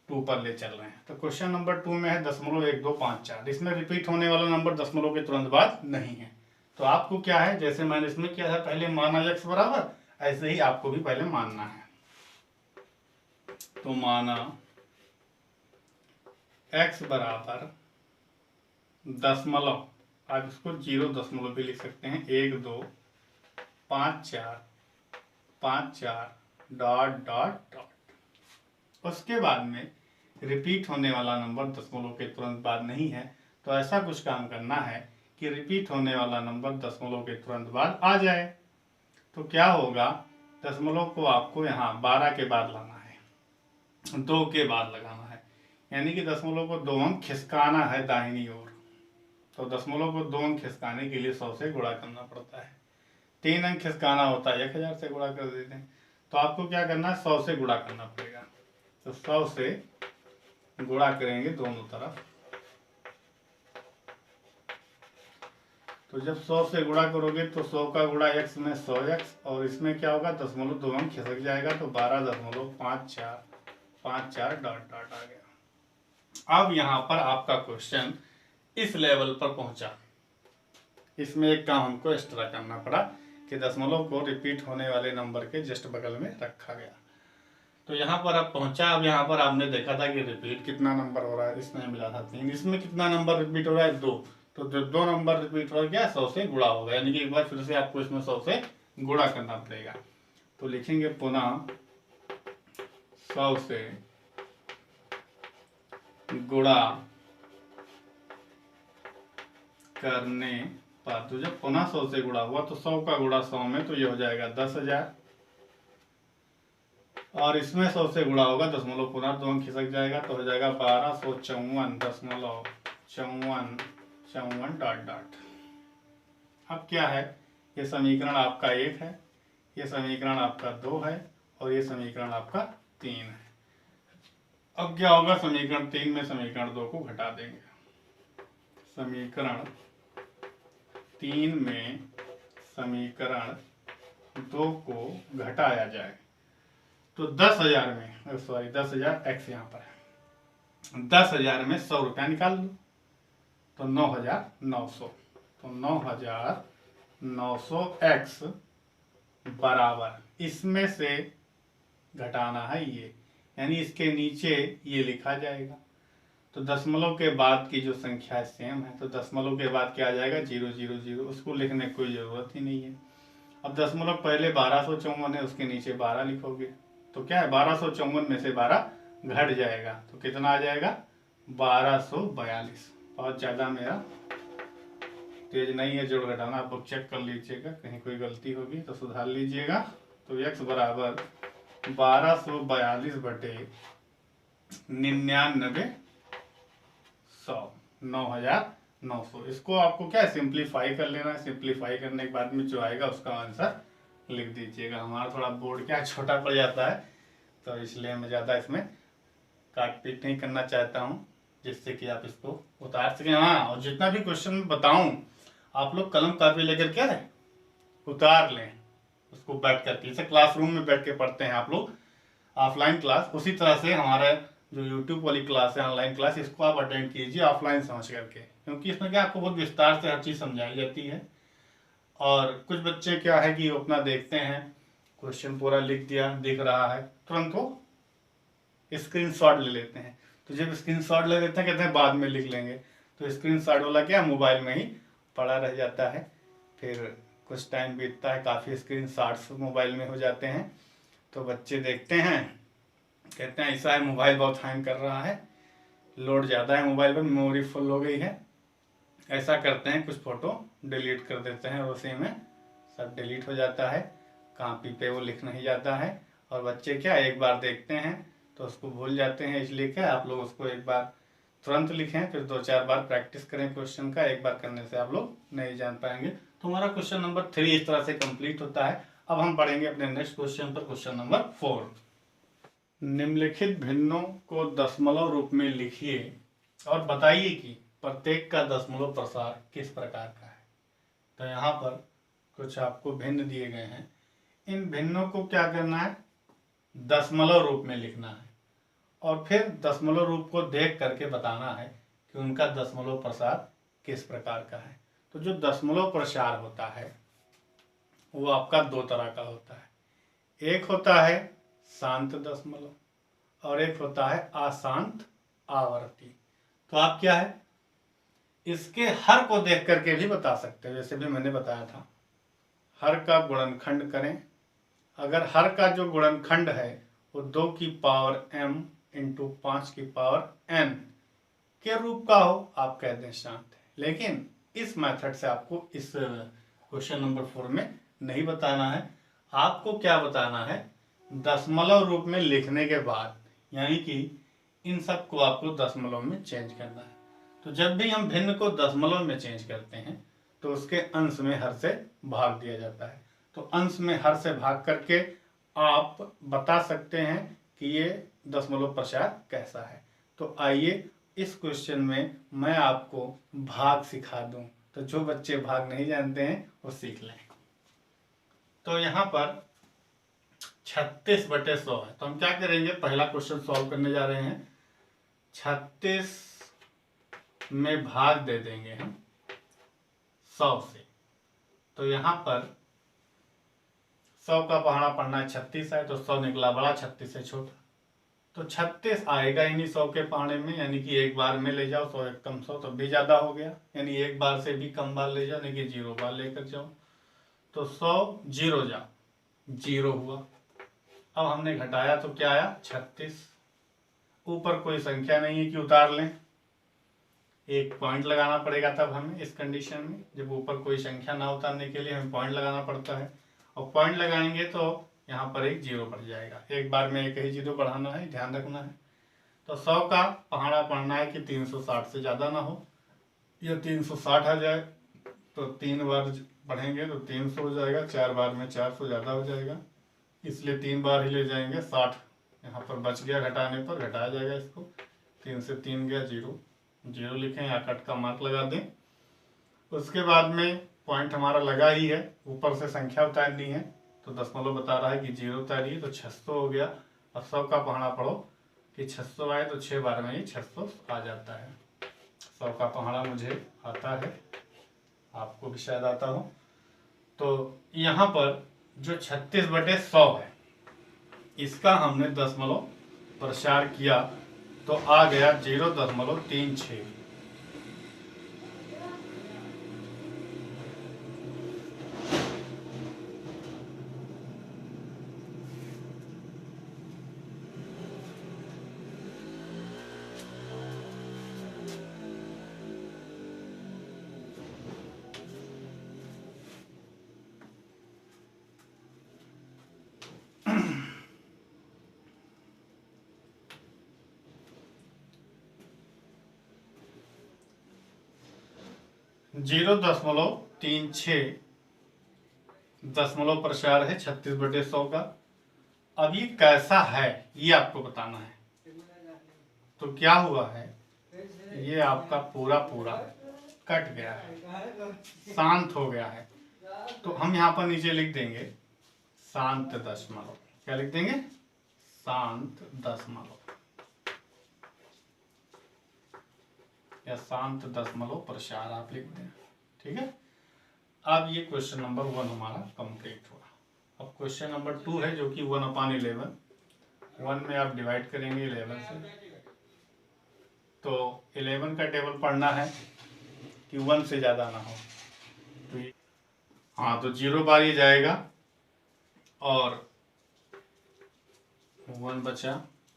2 पर ले चल रहे हैं। तो क्वेश्चन नंबर 2 में है 0.1254। इसमें रिपीट होने वाला नंबर दशमलव के तुरंत बाद नहीं है। तो आपको क्या है, जैसे मैंने इसमें किया था पहले माना x बराबर, ऐसे ही आपको भी पहले मानना है। तो माना x बराबर दशमलव, आप इसको 0 भी लिख सकते हैं, 1 2 5 4 5 4 डॉट डॉट डॉट। उसके बाद में रिपीट होने वाला नंबर दशमलव के तुरंत बाद नहीं है, तो ऐसा कुछ काम करना है कि रिपीट होने वाला नंबर दशमलव के तुरंत बाद आ जाए। तो क्या होगा, दशमलव को आपको यहाँ 12 के बाद लाना है, 2 के बाद लगाना है, यानी कि दशमलव को 2 अंक खिसकाना है दाहिनी ओर। तो दशमलव को 2 अंक खिसकाने के लिए 100 से गुणा करना पड़ता है। 3 अंक खिसकाना होता है 1000 से गुणा कर देते हैं। तो आपको क्या करना है 100 से गुणा करना पड़ेगा। तो 100 से गुणा करेंगे दोनों तरफ। तो जब 100 से गुणा करोगे तो 100 का गुणा x में 100x, और इसमें क्या होगा दशमलव 2 अंक खिसक जाएगा, तो 12.5454 डॉट डॉट आ गया। अब यहाँ पर आपका क्वेश्चन इस लेवल पर पहुंचा। इसमें एक काम हमको एक्स्ट्रा करना पड़ा कि दशमलव को रिपीट होने वाले नंबर के जस्ट बगल में रखा गया। तो यहाँ पर आप पहुंचा। अब यहाँ पर आपने देखा था कि रिपीट कितना नंबर हो रहा है, इसमें मिला था 3, इसमें कितना नंबर रिपीट हो रहा है 2। तो जो 2 नंबर रिपीट हो गया 100 से गुणा होगा, यानी कि एक बार फिर से आपको इसमें 100 से गुणा करना पड़ेगा। तो लिखेंगे पुनः 100 से गुणा करने पर, तो जब पुनः 100 से गुणा हुआ तो 100 का गुणा 100 में, तो ये हो जाएगा 10,000, और इसमें 100 से गुणा होगा दशमलव पुनः 2 अंक खिसक जाएगा, तो हो जाएगा 1254.54 डॉट डॉट। अब क्या है, ये समीकरण आपका 1 है, ये समीकरण आपका 2 है और ये समीकरण आपका 3 है। अब क्या होगा, समीकरण 3 में समीकरण 2 को घटा देंगे। समीकरण 3 में समीकरण 2 को घटाया जाए तो 10,000 में, सॉरी 10,000 एक्स यहाँ पर है, 10,000 में 100 रुपया निकाल लो तो 9,900, तो 9,900 एक्स बराबर इसमें से घटाना है ये, यानी इसके नीचे ये लिखा जाएगा। तो दशमलव के बाद की जो संख्या सेम है, तो दशमलव के बाद क्या आ जाएगा, 000, उसको लिखने की कोई ज़रूरत ही नहीं है। अब दशमलव पहले 1254 है, उसके नीचे 12 लिखोगे तो क्या है, 1254 में से 12 घट जाएगा तो कितना आ जाएगा, 1242। बहुत ज़्यादा मेरा तेज नहीं है जोड़ घटाना, आप लोग चेक कर लीजिएगा, कहीं कोई गलती होगी तो सुधार लीजिएगा। तो x बराबर 1242 बटे 99 100, 9,900। इसको आपको क्या सिंप्लीफाई कर लेना है, सिंप्लीफाई करने के बाद में जो आएगा उसका आंसर लिख दीजिएगा। हमारा थोड़ा बोर्ड क्या छोटा पड़ जाता है तो इसलिए मैं ज़्यादा इसमें काट पीट नहीं करना चाहता हूँ, जिससे कि आप इसको उतार सकें। हाँ, और जितना भी क्वेश्चन मैं बताऊँ आप लोग कलम कापी लेकर क्या है उतार लें उसको बैठ करके, जैसे क्लासरूम में बैठ के पढ़ते हैं आप लोग ऑफलाइन क्लास, उसी तरह से हमारा जो यूट्यूब वाली क्लास है ऑनलाइन क्लास, इसको आप अटेंड कीजिए ऑफलाइन समझ करके, क्योंकि इसमें क्या आपको बहुत विस्तार से हर चीज़ समझाई जाती है। और कुछ बच्चे क्या है कि अपना देखते हैं क्वेश्चन पूरा लिख दिया, दिख रहा है, तुरंत वो स्क्रीनशॉट ले लेते हैं। तो जब स्क्रीनशॉट ले लेते हैं कहते हैं बाद में लिख लेंगे, तो स्क्रीनशॉट वाला क्या मोबाइल में ही पड़ा रह जाता है, फिर कुछ टाइम बीतता है, काफ़ी स्क्रीनशॉट्स मोबाइल में हो जाते हैं, तो बच्चे देखते हैं कहते हैं ऐसा है मोबाइल बहुत हैंग कर रहा है, लोड ज़्यादा है मोबाइल पर, मेमोरी फुल हो गई है। ऐसा करते हैं कुछ फ़ोटो डिलीट कर देते हैं और उसी में सब डिलीट हो जाता है, कॉपी पे वो लिख नहीं जाता है। और बच्चे क्या एक बार देखते हैं तो उसको भूल जाते हैं, इसलिए क्या आप लोग उसको एक बार तुरंत लिखें, फिर 2-4 बार प्रैक्टिस करें क्वेश्चन का, एक बार करने से आप लोग नहीं जान पाएंगे। तो हमारा क्वेश्चन नंबर 3 इस तरह से कंप्लीट होता है। अब हम पढ़ेंगे अपने नेक्स्ट क्वेश्चन पर, क्वेश्चन नंबर 4। निम्नलिखित भिन्नों को दशमलव रूप में लिखिए और बताइए कि प्रत्येक का दशमलव प्रसार किस प्रकार का है। तो यहाँ पर कुछ आपको भिन्न दिए गए हैं, इन भिन्नों को क्या करना है, दशमलव रूप में लिखना है और फिर दशमलव रूप को देख करके बताना है कि उनका दशमलव प्रसार किस प्रकार का है। तो जो दशमलव प्रसार होता है वो आपका 2 तरह का होता है, एक होता है शांत दशमलव और एक होता है अशांत आवर्ती। तो आप क्या है इसके हर को देख करके भी बता सकते हैं, जैसे भी मैंने बताया था, हर का गुणनखंड करें, अगर हर का जो गुणनखंड है वो 2 की पावर m इंटू 5 की पावर n के रूप का हो, आप कह दें शांत है। लेकिन इस मेथड से आपको इस क्वेश्चन नंबर 4 में नहीं बताना है, आपको क्या बताना है, दशमलव रूप में लिखने के बाद, यानी कि इन सब को आपको दशमलव में चेंज करना है। तो जब भी हम भिन्न को दशमलव में चेंज करते हैं तो उसके अंश में हर से भाग दिया जाता है। तो अंश में हर से भाग करके आप बता सकते हैं कि ये दशमलव प्रसार कैसा है। तो आइए इस क्वेश्चन में मैं आपको भाग सिखा दूं, तो जो बच्चे भाग नहीं जानते हैं वो सीख लें। तो यहाँ पर 36/100 है, तो हम क्या करेंगे, पहला क्वेश्चन सॉल्व करने जा रहे हैं। 36 में भाग दे देंगे हम 100 से, तो यहाँ पर 100 का पहाड़ा पढ़ना है 36 है, तो 100 निकला बड़ा, 36 से छोटा, तो 36 आएगा इन्हीं 100 के पहाड़े में, यानी कि एक बार में ले जाओ, 100 एक कम 100 तो भी ज़्यादा हो गया, यानी एक बार से भी कम बार ले जाओ, यानी कि 0 बार लेकर जाओ, तो 100 0 जाओ, 0 हुआ। अब हमने घटाया तो क्या आया, 36, ऊपर कोई संख्या नहीं है कि उतार लें, एक पॉइंट लगाना पड़ेगा तब हमें, इस कंडीशन में जब ऊपर कोई संख्या ना उतारने के लिए हमें पॉइंट लगाना पड़ता है, और पॉइंट लगाएंगे तो यहाँ पर एक 0 बढ़ जाएगा, एक बार में एक ही 0 बढ़ाना है, ध्यान रखना है। तो 100 का पहाड़ा पढ़ना है कि 360 से ज़्यादा ना हो, या 360 आ जाए तो 3 बार बढ़ेंगे तो 300 हो जाएगा, 4 बार में 400 ज़्यादा हो जाएगा, इसलिए 3 बार ही ले जाएंगे। 60 यहाँ पर बच गया, घटाने पर घटाया जाएगा इसको। 3 से 3 गया 0, 0 लिखें या कट का मार्क लगा दें। उसके बाद में पॉइंट हमारा लगा ही है, ऊपर से संख्या उतारनी है, तो दशमलव बता रहा है कि 0 उतारिए, तो 600 हो गया। अब 100 का पहाड़ा पढ़ो कि 600 आए तो 6 बार में ही 600 आ जाता है। 100 का पहाड़ा मुझे आता है, आपको भी शायद आता हो। तो यहाँ पर जो 36/100 है, इसका हमने दशमलव प्रसार किया तो आ गया 0.36। जीरो 0.36 दशमलव प्रसार है 36/100 का। अब ये कैसा है ये आपको बताना है। तो क्या हुआ है, ये आपका पूरा पूरा कट गया है, शांत हो गया है। तो हम यहाँ पर नीचे लिख देंगे शांत दशमलव। क्या लिख देंगे? शांत दशमलव या शांत दशमलव प्रसार आप लिख दें। ठीक है। अब ये क्वेश्चन नंबर 1 हमारा कंप्लीट हुआ। अब क्वेश्चन नंबर 2 है जो कि 1/11। 1 में आप डिवाइड करेंगे 11 से, तो 11 का टेबल पढ़ना है कि 1 से ज़्यादा ना हो। तो हाँ, तो 0 बार ये जाएगा और 1 बचा,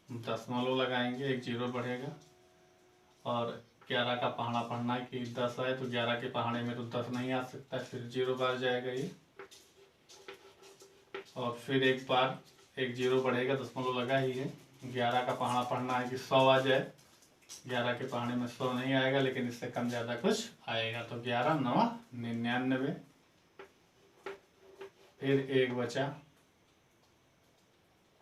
दशमलव लगाएंगे, एक 0 बढ़ेगा और 11 का पहाड़ा पढ़ना है कि 10 आए तो 11 के पहाड़े में तो 10 नहीं आ सकता, फिर 0 बार जाएगा ये और फिर एक बार एक 0 बढ़ेगा, दशमलव लगा ही है। 11 का पहाड़ा पढ़ना है कि 100 आ जाए। 11 के पहाड़े में 100 नहीं आएगा, लेकिन इससे कम ज़्यादा कुछ आएगा, तो 11 9 99। फिर एक बचा,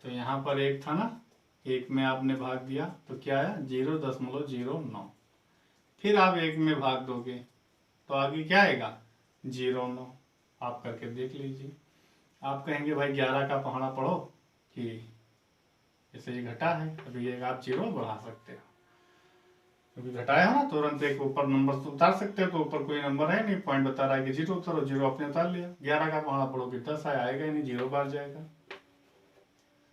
तो यहाँ पर एक था ना, एक में आपने भाग दिया तो क्या आया 0.09। फिर आप एक में भाग दोगे तो आगे क्या आएगा 0.9। आप करके देख लीजिए। आप कहेंगे भाई 11 का पहाड़ा पढ़ो कि इसे ये घटा है, अभी एक आप 0 बढ़ा सकते हो, क्योंकि घटाया है ना, तुरंत एक ऊपर नंबर तो उतार सकते हो, तो ऊपर कोई नंबर है नहीं, पॉइंट बता रहा है कि 0 उतारो, 0 आपने उतार लिया। 11 का पहाड़ा पढ़ो कि 10 आएगा ही नहीं, 0 बार जाएगा।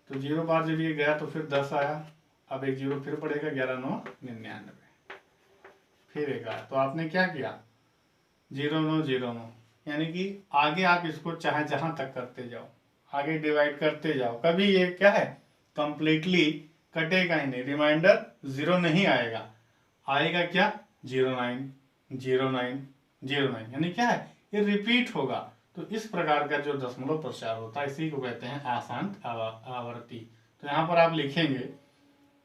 तो 0 बार जब ये गया तो फिर 10 आया, अब एक 0 फिर पड़ेगा, 11 9 99। फिर एक आया, तो आपने क्या किया 0 9 0 9, यानी कि आगे आप इसको चाहे जहां तक करते जाओ, आगे डिवाइड करते जाओ, कभी ये क्या है कंप्लीटली कटेगा ही नहीं, रिमाइंडर 0 नहीं आएगा, आएगा क्या 09 09 09, यानी क्या है ये रिपीट होगा। तो इस प्रकार का जो दशमलव प्रसार होता है इसी को कहते हैं अशांत आवर्ती। तो यहाँ पर आप लिखेंगे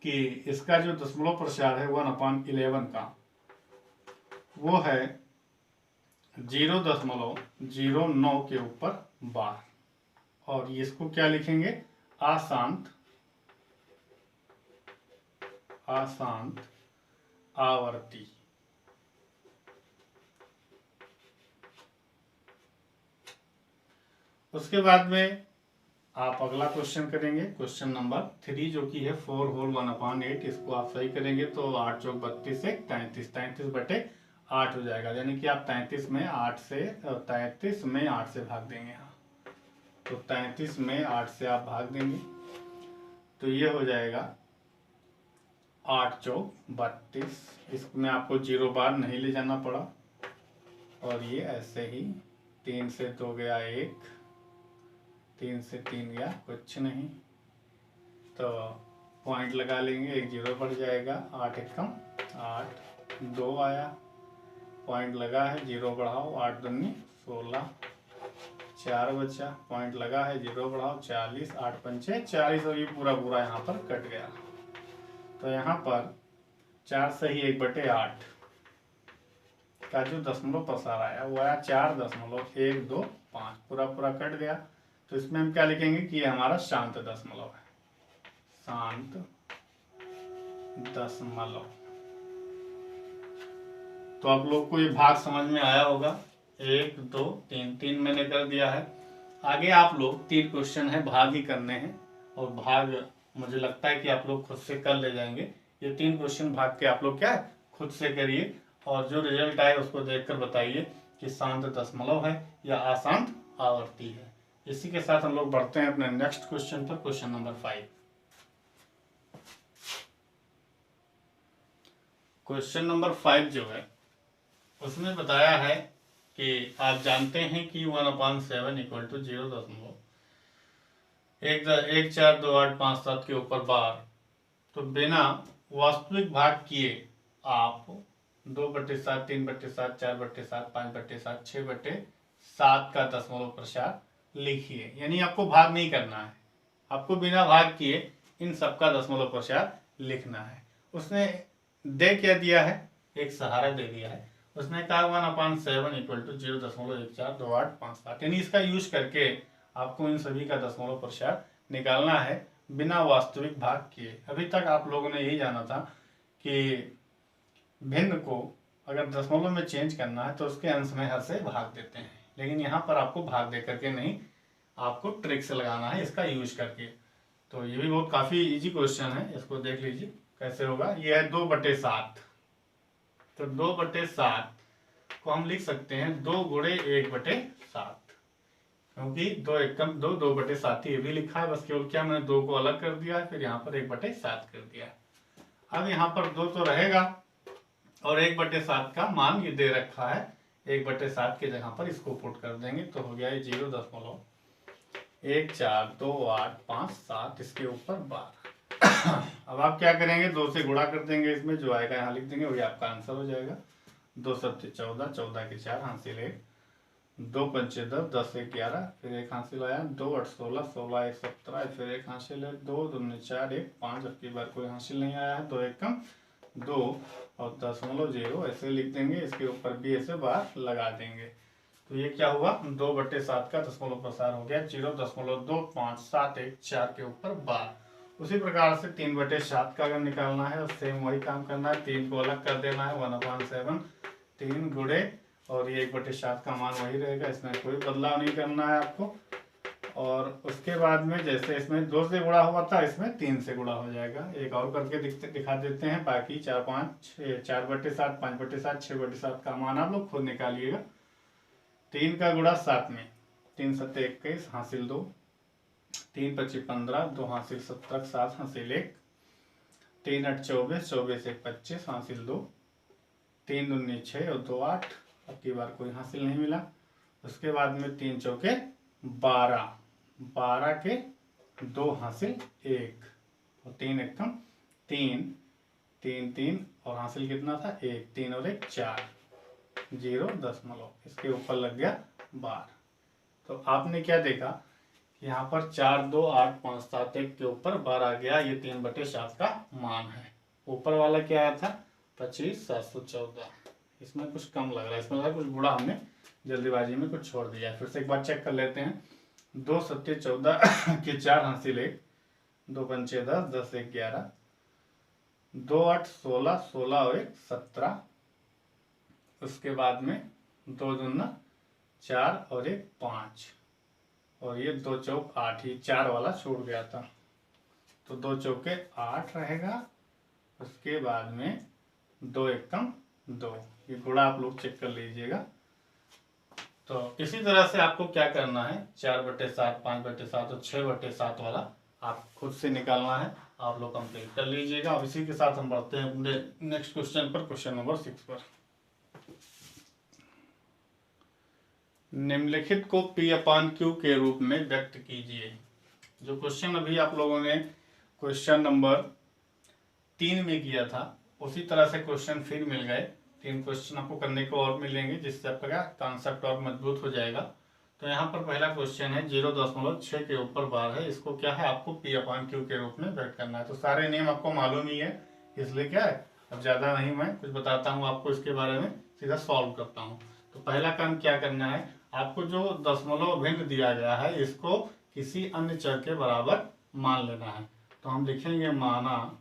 कि इसका जो दशमलव प्रसार है 1/11 का वो है 0.09 के ऊपर बार, और इसको क्या लिखेंगे अशांत आवर्ती। उसके बाद में आप अगला क्वेश्चन करेंगे, क्वेश्चन नंबर 3 जो कि है 4 होल 1/8। इसको आप सही करेंगे तो 8 चौक 32 से 33, 33/8 हो जाएगा, यानी कि आप 33 में 8 से भाग देंगे। हाँ, तो 33 में 8 से आप भाग देंगे तो ये हो जाएगा 8 चौक 32। इसमें आपको 0 बार नहीं ले जाना पड़ा, और ये ऐसे ही 3 से 2 गया 1, 3 से 3 गया कुछ नहीं, तो पॉइंट लगा लेंगे, एक 0 बढ़ जाएगा, 8 एकम 8, 2 आया, पॉइंट लगा है 0 बढ़ाओ, 8 दूनी 16, 4 बचा, पॉइंट लगा है 0 बढ़ाओ 40, 8 पंचे 40, और ये पूरा पूरा यहाँ पर कट गया। तो यहाँ पर 4 सही 1/8, का जो दशमलव प्रसार आया वो आया 4.125, पूरा पूरा कट गया। तो इसमें हम क्या लिखेंगे कि ये हमारा शांत दशमलव है, शांत दशमलव। तो आप लोग को ये भाग समझ में आया होगा। 1 2 3, 3 मैंने कर दिया है। आगे आप लोग 3 क्वेश्चन है भाग ही करने हैं, और भाग मुझे लगता है कि आप लोग खुद से कर ले जाएंगे। ये 3 क्वेश्चन भाग के आप लोग क्या है खुद से करिए, और जो रिजल्ट आए उसको देखकर बताइए कि शांत दशमलव है या अशांत आवर्ती है। इसी के साथ हम लोग बढ़ते हैं अपने नेक्स्ट क्वेश्चन पर, क्वेश्चन नंबर 5। क्वेश्चन नंबर 5 जो है उसमें बताया है कि आप जानते हैं कि 1/7 इक्वल टू 0.14285 के ऊपर बार। तो बिना वास्तविक भाग किए आप 2/7, 3/7, 4/7, 5/7, 6/7 का दशमलव प्रसार लिखिए। यानी आपको भाग नहीं करना है, आपको बिना भाग किए इन सबका दशमलव प्रसार लिखना है। उसने दे क्या दिया है, एक सहारा दे दिया है। उसने कहा 1/7 इक्वल टू 0.142857, यानी इसका यूज करके आपको इन सभी का दशमलव प्रसार निकालना है बिना वास्तविक भाग किए। अभी तक आप लोगों ने यही जाना था कि भिन्न को अगर दशमलव में चेंज करना है तो उसके अंश में हर से भाग देते हैं, लेकिन यहाँ पर आपको भाग दे करके नहीं, आपको ट्रिक से लगाना है इसका यूज करके। तो ये भी बहुत काफी इजी क्वेश्चन है, इसको देख लीजिए कैसे होगा। ये है 2/7, तो 2/7 को हम लिख सकते हैं 2 गुणे 1/7, क्योंकि 2 एकम 2, 2/7 ये भी लिखा है, बस केवल क्या मैंने 2 को अलग कर दिया है, फिर यहाँ पर 1/7 कर दिया। अब यहाँ पर 2 तो रहेगा और 1/7 का मान ये दे रखा है, 1/7 के जगह पर इसको पुट कर देंगे तो हो गया 0.142857, इसके ऊपर 12। अब आप क्या करेंगे, 2 से गुणा कर देंगे, इसमें जो आएगा यहाँ लिख देंगे, वही आपका आंसर हो जाएगा। 2 7 14, 14 के 4 हासिल 1, 2 5 10, 10 1 11, फिर 1 हासिल आया, 2 8 16, 16 1 17, फिर 1 हासिल है, 2 2 4 1 5, अब की बार कोई हासिल नहीं आया है, 2 1 कम 2 और 0.0 ऐसे लिख देंगे, इसके ऊपर भी ऐसे बार लगा देंगे। तो ये क्या हुआ, 2/7 का दशमलव प्रसार हो गया 0.2571 के ऊपर बार। उसी प्रकार से 3/7 का अगर निकालना है, सेम वही काम करना है, 3 को अलग कर देना है, 1/7 3 गुणे और ये 1/7 का मान वही रहेगा, इसमें कोई बदलाव नहीं करना है आपको। और उसके बाद में जैसे इसमें 2 से गुणा हुआ था, इसमें 3 से गुणा हो जाएगा। एक और करके दिखा देते हैं, बाकी 4 5 6, 4/7, 5/7, 6/7 का मान आप लोग खुद निकालिएगा। 3 का गुणा 7 में, 3 7 21 हासिल 2, 3 25 15, 2 हासिल 17, 7 हासिल 1, 3 8 24, 24 1 25 हासिल 2, 3 19 6 और 2 8, अब की बार कोई हासिल नहीं मिला। उसके बाद में 3 चौके 12, 12 के 2 हासिल 1 और 3 एकम 3, 3 3 और हासिल कितना था 1, 3 और 1 4, 0.0, इसके ऊपर लग गया 12। तो आपने क्या देखा, यहाँ पर 4 2 8 5 7 1 के ऊपर 12 आ गया, ये 3/7 का मान है। ऊपर वाला क्या आया था 25 714, इसमें कुछ कम लग रहा है, इसमें कुछ गुणा हमने जल्दीबाजी में कुछ छोड़ दिया है। फिर से एक बार चेक कर लेते हैं, 2 7 14 के 4 हासिल 1, 2 5 10, 10 1 11, 2 8 16, 16 और 1 17, उसके बाद में 2 दूना 4 और 1 5, और ये 2 चौक 8, ही 4 वाला छूट गया था, तो 2 चौके 8 रहेगा। उसके बाद में 2 एकम 2, ये गुणा आप लोग चेक कर लीजिएगा। तो इसी तरह से आपको क्या करना है, 4/7, 5/7 और 6/7 वाला आप खुद से निकालना है, आप लोग कंप्लीट कर लीजिएगा। अब इसी के साथ हम बढ़ते हैं अपने नेक्स्ट क्वेश्चन पर, क्वेश्चन नंबर 6 पर। निम्नलिखित को P/Q के रूप में व्यक्त कीजिए। जो क्वेश्चन अभी आप लोगों ने क्वेश्चन नंबर 3 में किया था, उसी तरह से क्वेश्चन फिर मिल गए। 3 क्वेश्चन आपको करने को और मिलेंगे, जिससे आपका कॉन्सेप्ट और मजबूत हो जाएगा। तो यहाँ पर पहला क्वेश्चन है 0.6 के ऊपर बार है, इसको क्या है आपको P/Q के रूप में व्यक्त करना है। तो सारे नियम आपको मालूम ही है, इसलिए क्या है अब ज़्यादा नहीं, मैं कुछ बताता हूँ आपको इसके बारे में, सीधा सॉल्व करता हूँ। तो पहला काम क्या करना है, आपको जो दशमलव भिन्न दिया गया है इसको किसी अन्य चर के बराबर मान लेना है। तो हम लिखेंगे माना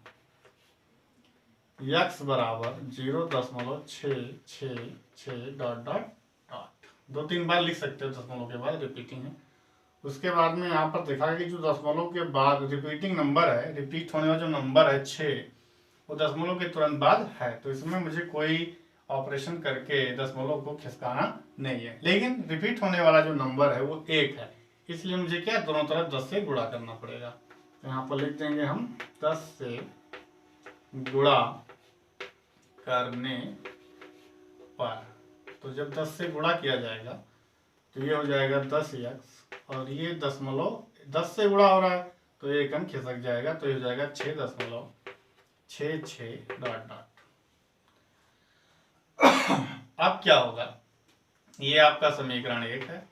x बराबर 0.666 डॉट डॉट डॉट, 2-3 बार लिख सकते हो दशमलव के बाद, रिपीटिंग है। उसके बाद में यहाँ पर देखा कि जो दशमलव के बाद रिपीटिंग नंबर है, रिपीट होने वाला जो नंबर है 6, वो दशमलव के तुरंत बाद है। तो इसमें मुझे कोई ऑपरेशन करके दशमलव को खिसकाना नहीं है, लेकिन रिपीट होने वाला जो नंबर है वो 1 है, इसलिए मुझे क्या दोनों तरफ 10 से गुणा करना पड़ेगा। तो यहाँ पर लिख देंगे हम 10 से गुणा करने पर, तो जब 10 से गुणा किया जाएगा तो ये हो जाएगा 10x, और ये दशमलव 10 से गुणा हो रहा है तो एक अंक खिसक जाएगा, तो ये हो जाएगा 6.66 डॉट डॉट। अब क्या होगा, ये आपका समीकरण 1 है,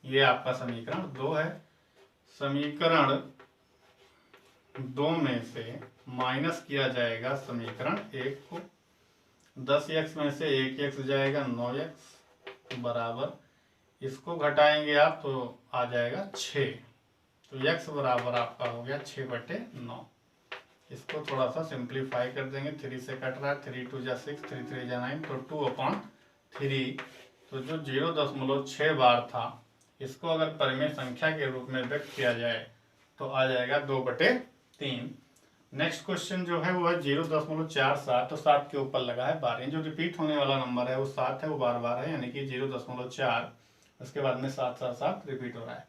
ये आपका समीकरण 2 है। समीकरण 2 में से माइनस किया जाएगा समीकरण 1 को, 10x में से 1x जाएगा 9x बराबर, इसको घटाएंगे आप तो आ जाएगा 6, तो x बराबर आपका हो गया 6/9। इसको थोड़ा सा सिंप्लीफाई कर देंगे, 3 से कट रहा है, 3 2 जा 6, 3 3 जा 9, तो 2/3। तो जो 0.6 बार था, इसको अगर परिमेय संख्या के रूप में व्यक्त किया जाए तो आ जाएगा 2/3। नेक्स्ट क्वेश्चन जो है वो है 0.47, तो 7 के ऊपर लगा है बार, जो रिपीट होने वाला नंबर है वो 7 है, वो बार बार है, यानी कि 0.4, उसके बाद में 7 7 7 रिपीट हो रहा है।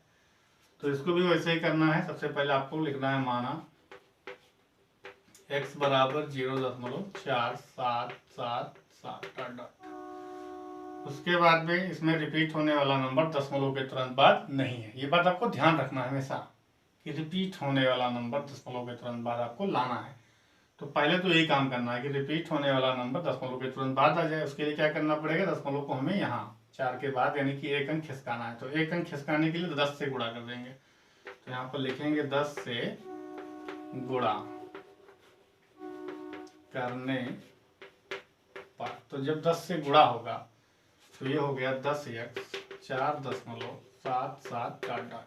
तो इसको भी वैसे ही करना है। सबसे पहले आपको लिखना है माना x बराबर 0.477 डॉट डॉट। उसके बाद में इसमें रिपीट होने वाला नंबर दशमलव के तुरंत बाद नहीं है, ये बात आपको ध्यान रखना है हमेशा कि रिपीट होने वाला नंबर दशमलव के तुरंत बाद आपको लाना है। तो पहले तो यही काम करना है कि रिपीट होने वाला नंबर दशमलव के तुरंत बाद आ जाए। उसके लिए क्या करना पड़ेगा, दशमलव को हमें यहाँ 4 के बाद यानी कि 1 अंक खिसकाना है। तो 1 अंक खिसकाने के लिए 10 से गुणा कर देंगे, तो यहाँ पर लिखेंगे 10 से गुणा करने पर, तो जब 10 से गुणा होगा तो ये हो गया 10x 4.77 डॉट डॉट।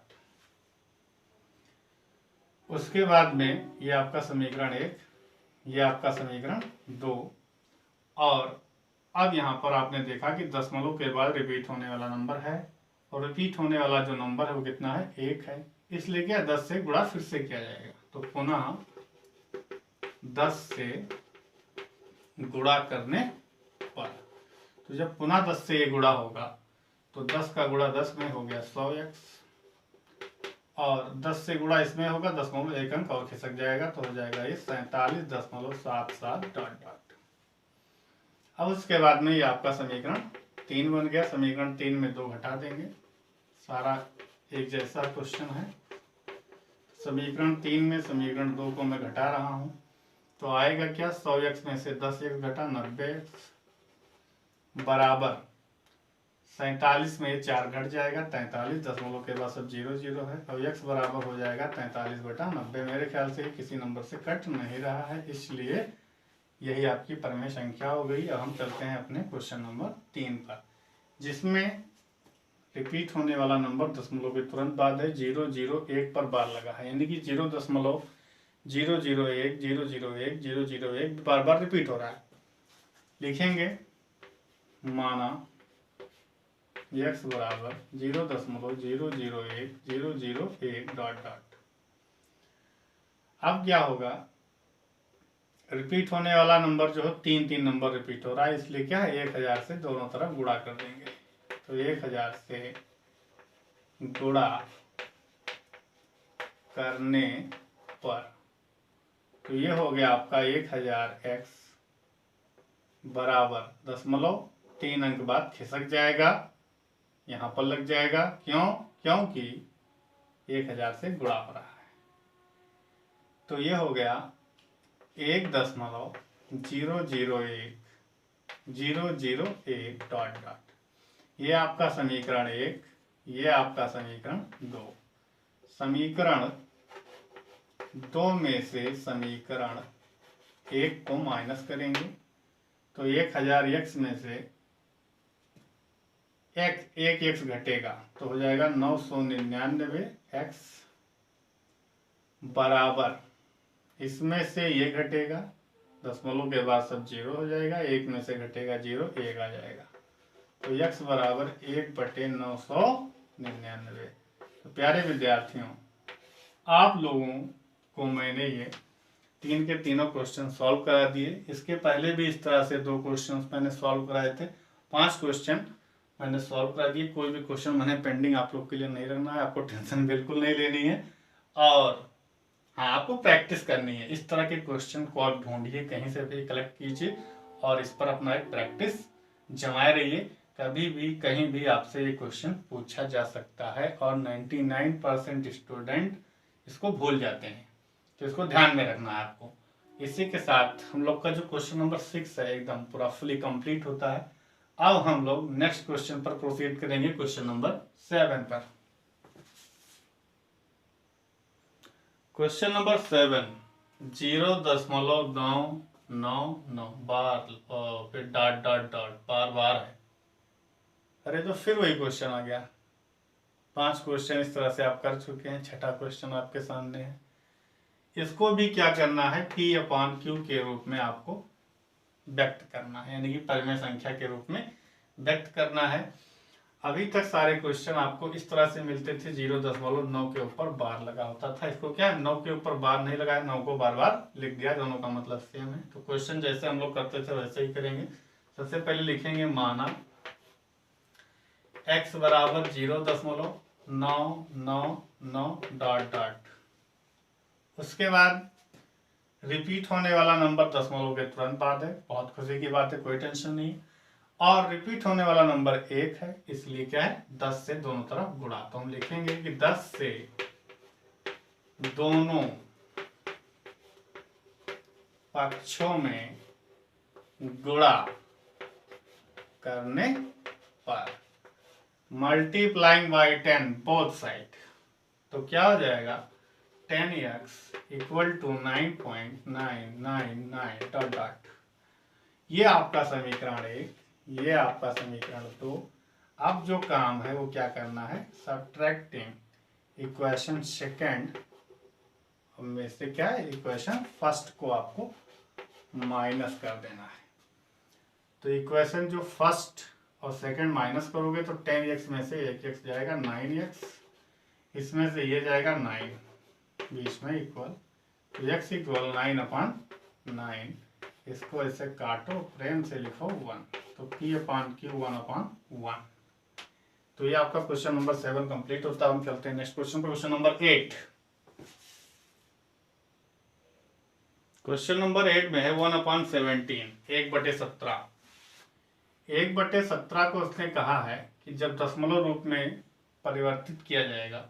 उसके बाद में ये आपका समीकरण 1, ये आपका समीकरण 2, और अब यहाँ पर आपने देखा कि दशमलव के बाद रिपीट होने वाला नंबर है, और रिपीट होने वाला जो नंबर है वो कितना है, 1 है, इसलिए क्या 10 से गुणा फिर से किया जाएगा। तो पुनः 10 से गुणा करने पर, तो जब पुनः 10 से ये गुणा होगा तो 10 का गुणा 10 में हो गया 100x, और 10 से गुणा इसमें होगा, दशमलव 1 अंक और खिसक जाएगा, तो हो जाएगा ये 47.77 डॉट डॉट। अब उसके बाद में ये आपका समीकरण 3 बन गया। समीकरण 3 में 2 घटा देंगे, सारा एक जैसा क्वेश्चन है। समीकरण 3 में समीकरण 2 को मैं घटा रहा हूँ, तो आएगा क्या, 100x में से 10x घटा 90x बराबर 47 में 4 घट जाएगा 43, दशमलव के बाद सब 0 0 है। अब x बराबर हो जाएगा 43/90। मेरे ख्याल से किसी नंबर से कट नहीं रहा है, इसलिए यही आपकी परिमेय संख्या हो गई। अब हम चलते हैं अपने क्वेश्चन नंबर 3 पर, जिसमें रिपीट होने वाला नंबर दशमलव के तुरंत बाद है, 001 पर बार लगा है, यानी कि 0.001 001 001 बार बार रिपीट हो रहा है। लिखेंगे माना x बराबर 0.001 001 डॉट डॉट। अब क्या होगा, रिपीट होने वाला नंबर जो है 3 नंबर रिपीट हो रहा है, इसलिए क्या है 1000 से दोनों तरफ गुणा कर देंगे। तो 1000 से गुणा करने पर, तो ये हो गया आपका 1000x बराबर दशमलव 3 अंक बाद खिसक जाएगा, यहाँ पर लग जाएगा, क्योंकि 1000 से गुणा हो रहा है। तो ये हो गया 1.001 डॉट डॉट। ये आपका समीकरण 1, ये आपका समीकरण 2। समीकरण 2 में से समीकरण 1 को माइनस करेंगे तो 1000 x में से एक x घटेगा तो हो जाएगा 999 x बराबर, इसमें से ये घटेगा, दशमलव के बाद सब जीरो हो जाएगा, 1 में से घटेगा 0, 1 आ जाएगा। तो x बराबर 1/999। तो प्यारे विद्यार्थियों, आप लोगों को मैंने ये 3 के तीनों क्वेश्चन सॉल्व करा दिए। इसके पहले भी इस तरह से 2 क्वेश्चन मैंने सॉल्व कराए थे, 5 क्वेश्चन मैंने सॉल्व करा दिए। कोई भी क्वेश्चन मैंने पेंडिंग आप लोग के लिए नहीं रखना है, आपको टेंशन बिल्कुल नहीं लेनी है। और हाँ, आपको प्रैक्टिस करनी है। इस तरह के क्वेश्चन को आप ढूंढिए, कहीं से भी कलेक्ट कीजिए और इस पर अपना एक प्रैक्टिस जमाए रहिए। कभी भी कहीं भी आपसे ये क्वेश्चन पूछा जा सकता है और 99% स्टूडेंट इसको भूल जाते हैं, तो इसको ध्यान में रखना है आपको। इसी के साथ हम लोग का जो क्वेश्चन नंबर 6 है एकदम पूरा फुली कंप्लीट होता है। अब हम लोग नेक्स्ट क्वेश्चन पर प्रोसीड करेंगे, क्वेश्चन नंबर 7 पर। क्वेश्चन नंबर 7, 0.999 बार फिर डॉट डॉट डॉट बार बार है। अरे तो फिर वही क्वेश्चन आ गया। 5 क्वेश्चन इस तरह से आप कर चुके हैं, 6ठा क्वेश्चन आपके सामने है। इसको भी क्या करना है, P/Q के रूप में आपको व्यक्त करना है, यानी कि परिमेय संख्या के रूप में व्यक्त करना है। अभी तक सारे क्वेश्चन आपको इस तरह से मिलते थे, 0.9 के ऊपर बार लगा होता था। इसको क्या है, 9 के ऊपर बार नहीं लगाया, 9 को बार बार लिख दिया, दोनों का मतलब सेम है। तो क्वेश्चन जैसे हम लोग करते थे वैसे ही करेंगे। सबसे पहले लिखेंगे माना x बराबर 0.999 डॉट डॉट, उसके बाद रिपीट होने वाला नंबर दशमलव के तुरंत बाद है, बहुत खुशी की बात है, कोई टेंशन नहीं। और रिपीट होने वाला नंबर 1 है, इसलिए क्या है 10 से दोनों तरफ गुणा। तो हम लिखेंगे कि 10 से दोनों पक्षों में गुणा करने पर मल्टीप्लाइंग बाय 10 बोथ साइड, तो क्या हो जाएगा 10x equal to 9.999 dot dot. ये आपका समीकरण 1, ये आपका समीकरण 2। अब जो काम है वो क्या करना है, सब्ट्रैक्टिंग इक्वेशन सेकंड में से क्या है, इक्वेशन फर्स्ट को आपको माइनस कर देना है। तो इक्वेशन जो फर्स्ट और सेकंड माइनस करोगे तो 10x में से 1x जाएगा 9x, इसमें से ये जाएगा 9, बीच में इक्वल, तो x इक्वल 9/9। इसको ऐसे काटो, प्रेम से लिखो 1, तो P/Q 1/1। तो ये आपका क्वेश्चन नंबर 7 कंप्लीट होता है। हम चलते हैं नेक्स्ट क्वेश्चन पर, क्वेश्चन नंबर 8। क्वेश्चन नंबर 8 में है 1/17, 1/17। 1/17 को उसने कहा है कि जब दशमलव रूप में परिवर्तित किया जाएगा,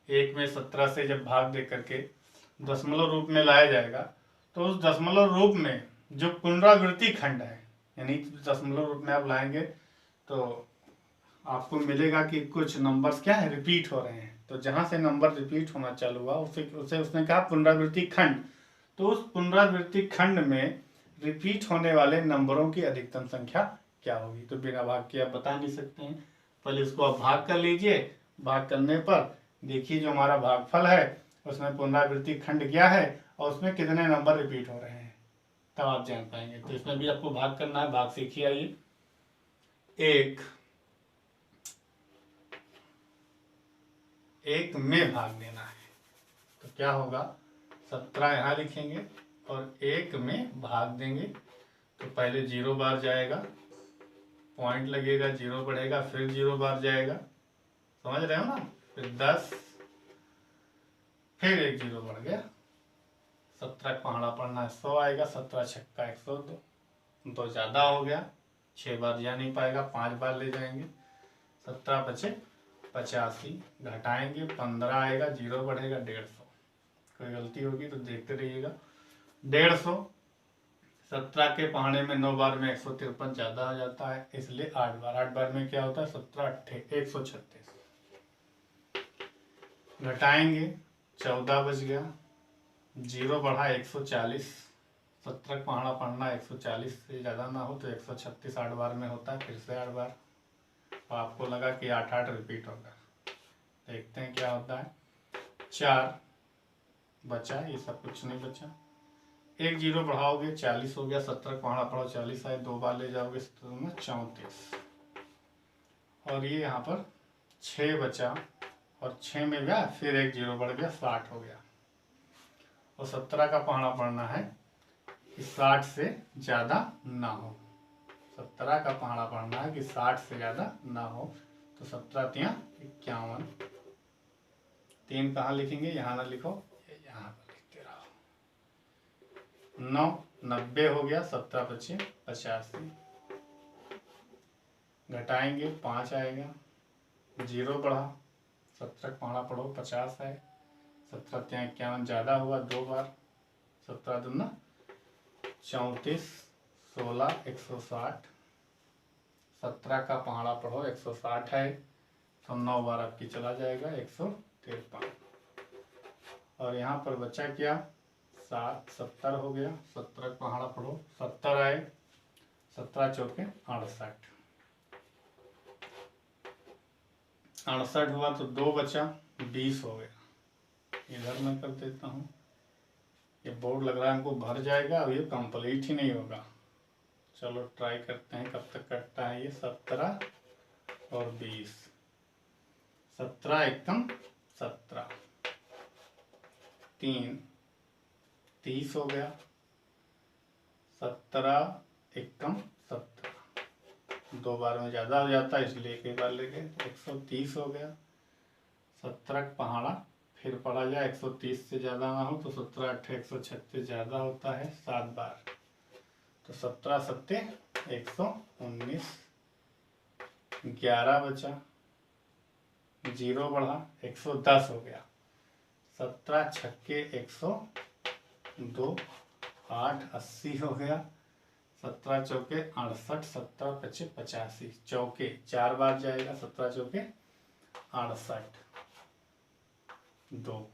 1 में 17 से जब भाग दे करके दशमलव रूप में लाया जाएगा, तो उस दशमलव रूप में जो पुनरावृत्ति खंड है, यानी दशमलव रूप में आप लाएंगे तो आपको मिलेगा कि कुछ नंबर्स क्या है, रिपीट हो रहे हैं। तो जहां से नंबर रिपीट होना चालू हुआ उसे उसने कहा पुनरावृत्ति खंड। तो उस पुनरावृत्ति खंड में रिपीट होने वाले नंबरों की अधिकतम संख्या क्या होगी। तो बिना भाग के आप बता नहीं सकते हैं, पहले इसको आप भाग कर लीजिए। भाग करने पर देखिए जो हमारा भागफल है उसमें पुनरावृत्ति खंड क्या है और उसमें कितने नंबर रिपीट हो रहे हैं, तब आप जान पाएंगे। तो इसमें भी आपको भाग करना है, भाग सीखिए। आइए, 1 में भाग देना है, तो क्या होगा 17 यहाँ लिखेंगे और 1 में भाग देंगे। तो पहले 0 बार जाएगा, पॉइंट लगेगा, 0 बढ़ेगा, फिर 0 बार जाएगा, समझ रहे हो ना, फिर 10, फिर 1 0 बढ़ गया, 17 पहाड़ा पढ़ना है, 100 आएगा, 17 छक्का 102, तो ज़्यादा हो गया, 6 बार जा नहीं पाएगा, 5 बार ले जाएंगे, 17 बचे 85, घटाएंगे 15 आएगा, 0 बढ़ेगा 150। कोई गलती होगी तो देखते रहिएगा। 150, 17 के पहाड़े में 9 बार में 153 ज़्यादा हो जाता है, इसलिए 8 बार। 8 बार में क्या होता है 17 8 136, घटाएंगे 14 बच गया, 0 बढ़ा 140, 17 का पहाड़ा पढ़ना 140 से ज़्यादा ना हो तो 136 8 बार में होता है, फिर से 8 बार। तो आपको लगा कि 8 रिपीट होगा। देखते हैं क्या होता है। 4 बचा, ये सब कुछ नहीं बचा। 1 0 बढ़ाओगे 40 हो गया। 17 का पहाड़ा पढ़ो 40 आए, 2 बार ले जाओगे तो 34। और ये यहाँ पर 6 बचा और 6 में गया, फिर 1 0 बढ़ गया, 60 हो गया। और 17 का पहाड़ा पढ़ना है कि 60 से ज़्यादा ना हो। 17 का पहाड़ा पढ़ना है कि 60 से ज़्यादा ना हो। तो 17 तिया 51। 3 कहाँ लिखेंगे, यहाँ ना लिखो, यहाँ पर लिखते रहो। 9 90 हो गया। 17 बचे 85। घटाएंगे 5 आएगा, 0 बढ़ा। 17 का पहाड़ा पढ़ो 50 है। 17 तिया 51 ज़्यादा हुआ 2 बार। 17 दूना 34, 16 160। 17 का पहाड़ा पढ़ो 160 है तो 9 बार आपकी चला जाएगा 153। और यहाँ पर बचा क्या, 7 70 हो गया। 17 का पहाड़ा पढ़ो 70 आए, 17 चौके 68। 68 हुआ तो 2 बचा, 20 हो गया। इधर मैं कर देता हूँ, ये बोर्ड लग रहा है हमको भर जाएगा और ये कंप्लीट ही नहीं होगा। चलो ट्राई करते हैं कब तक कटता है ये। 17 और 20, 17 एकम 17, 3 30 हो गया। 17 एकम 17, 2 बार में ज़्यादा हो जाता है इसलिए एक बार ले गए। 130 हो गया। 17 का पहाड़ा फिर पढ़ा जाए, 130 से ज़्यादा ना हो तो 17 8 136 ज़्यादा होता है 7 बार। तो 17 7 119। 11 बचा, 0 बढ़ा 110 हो गया। 17 छक्के 102, 8 80 हो गया। 17 चौके 68, 17 पचे 85। चौके 4 बार जाएगा। 17 चौके 68, 2।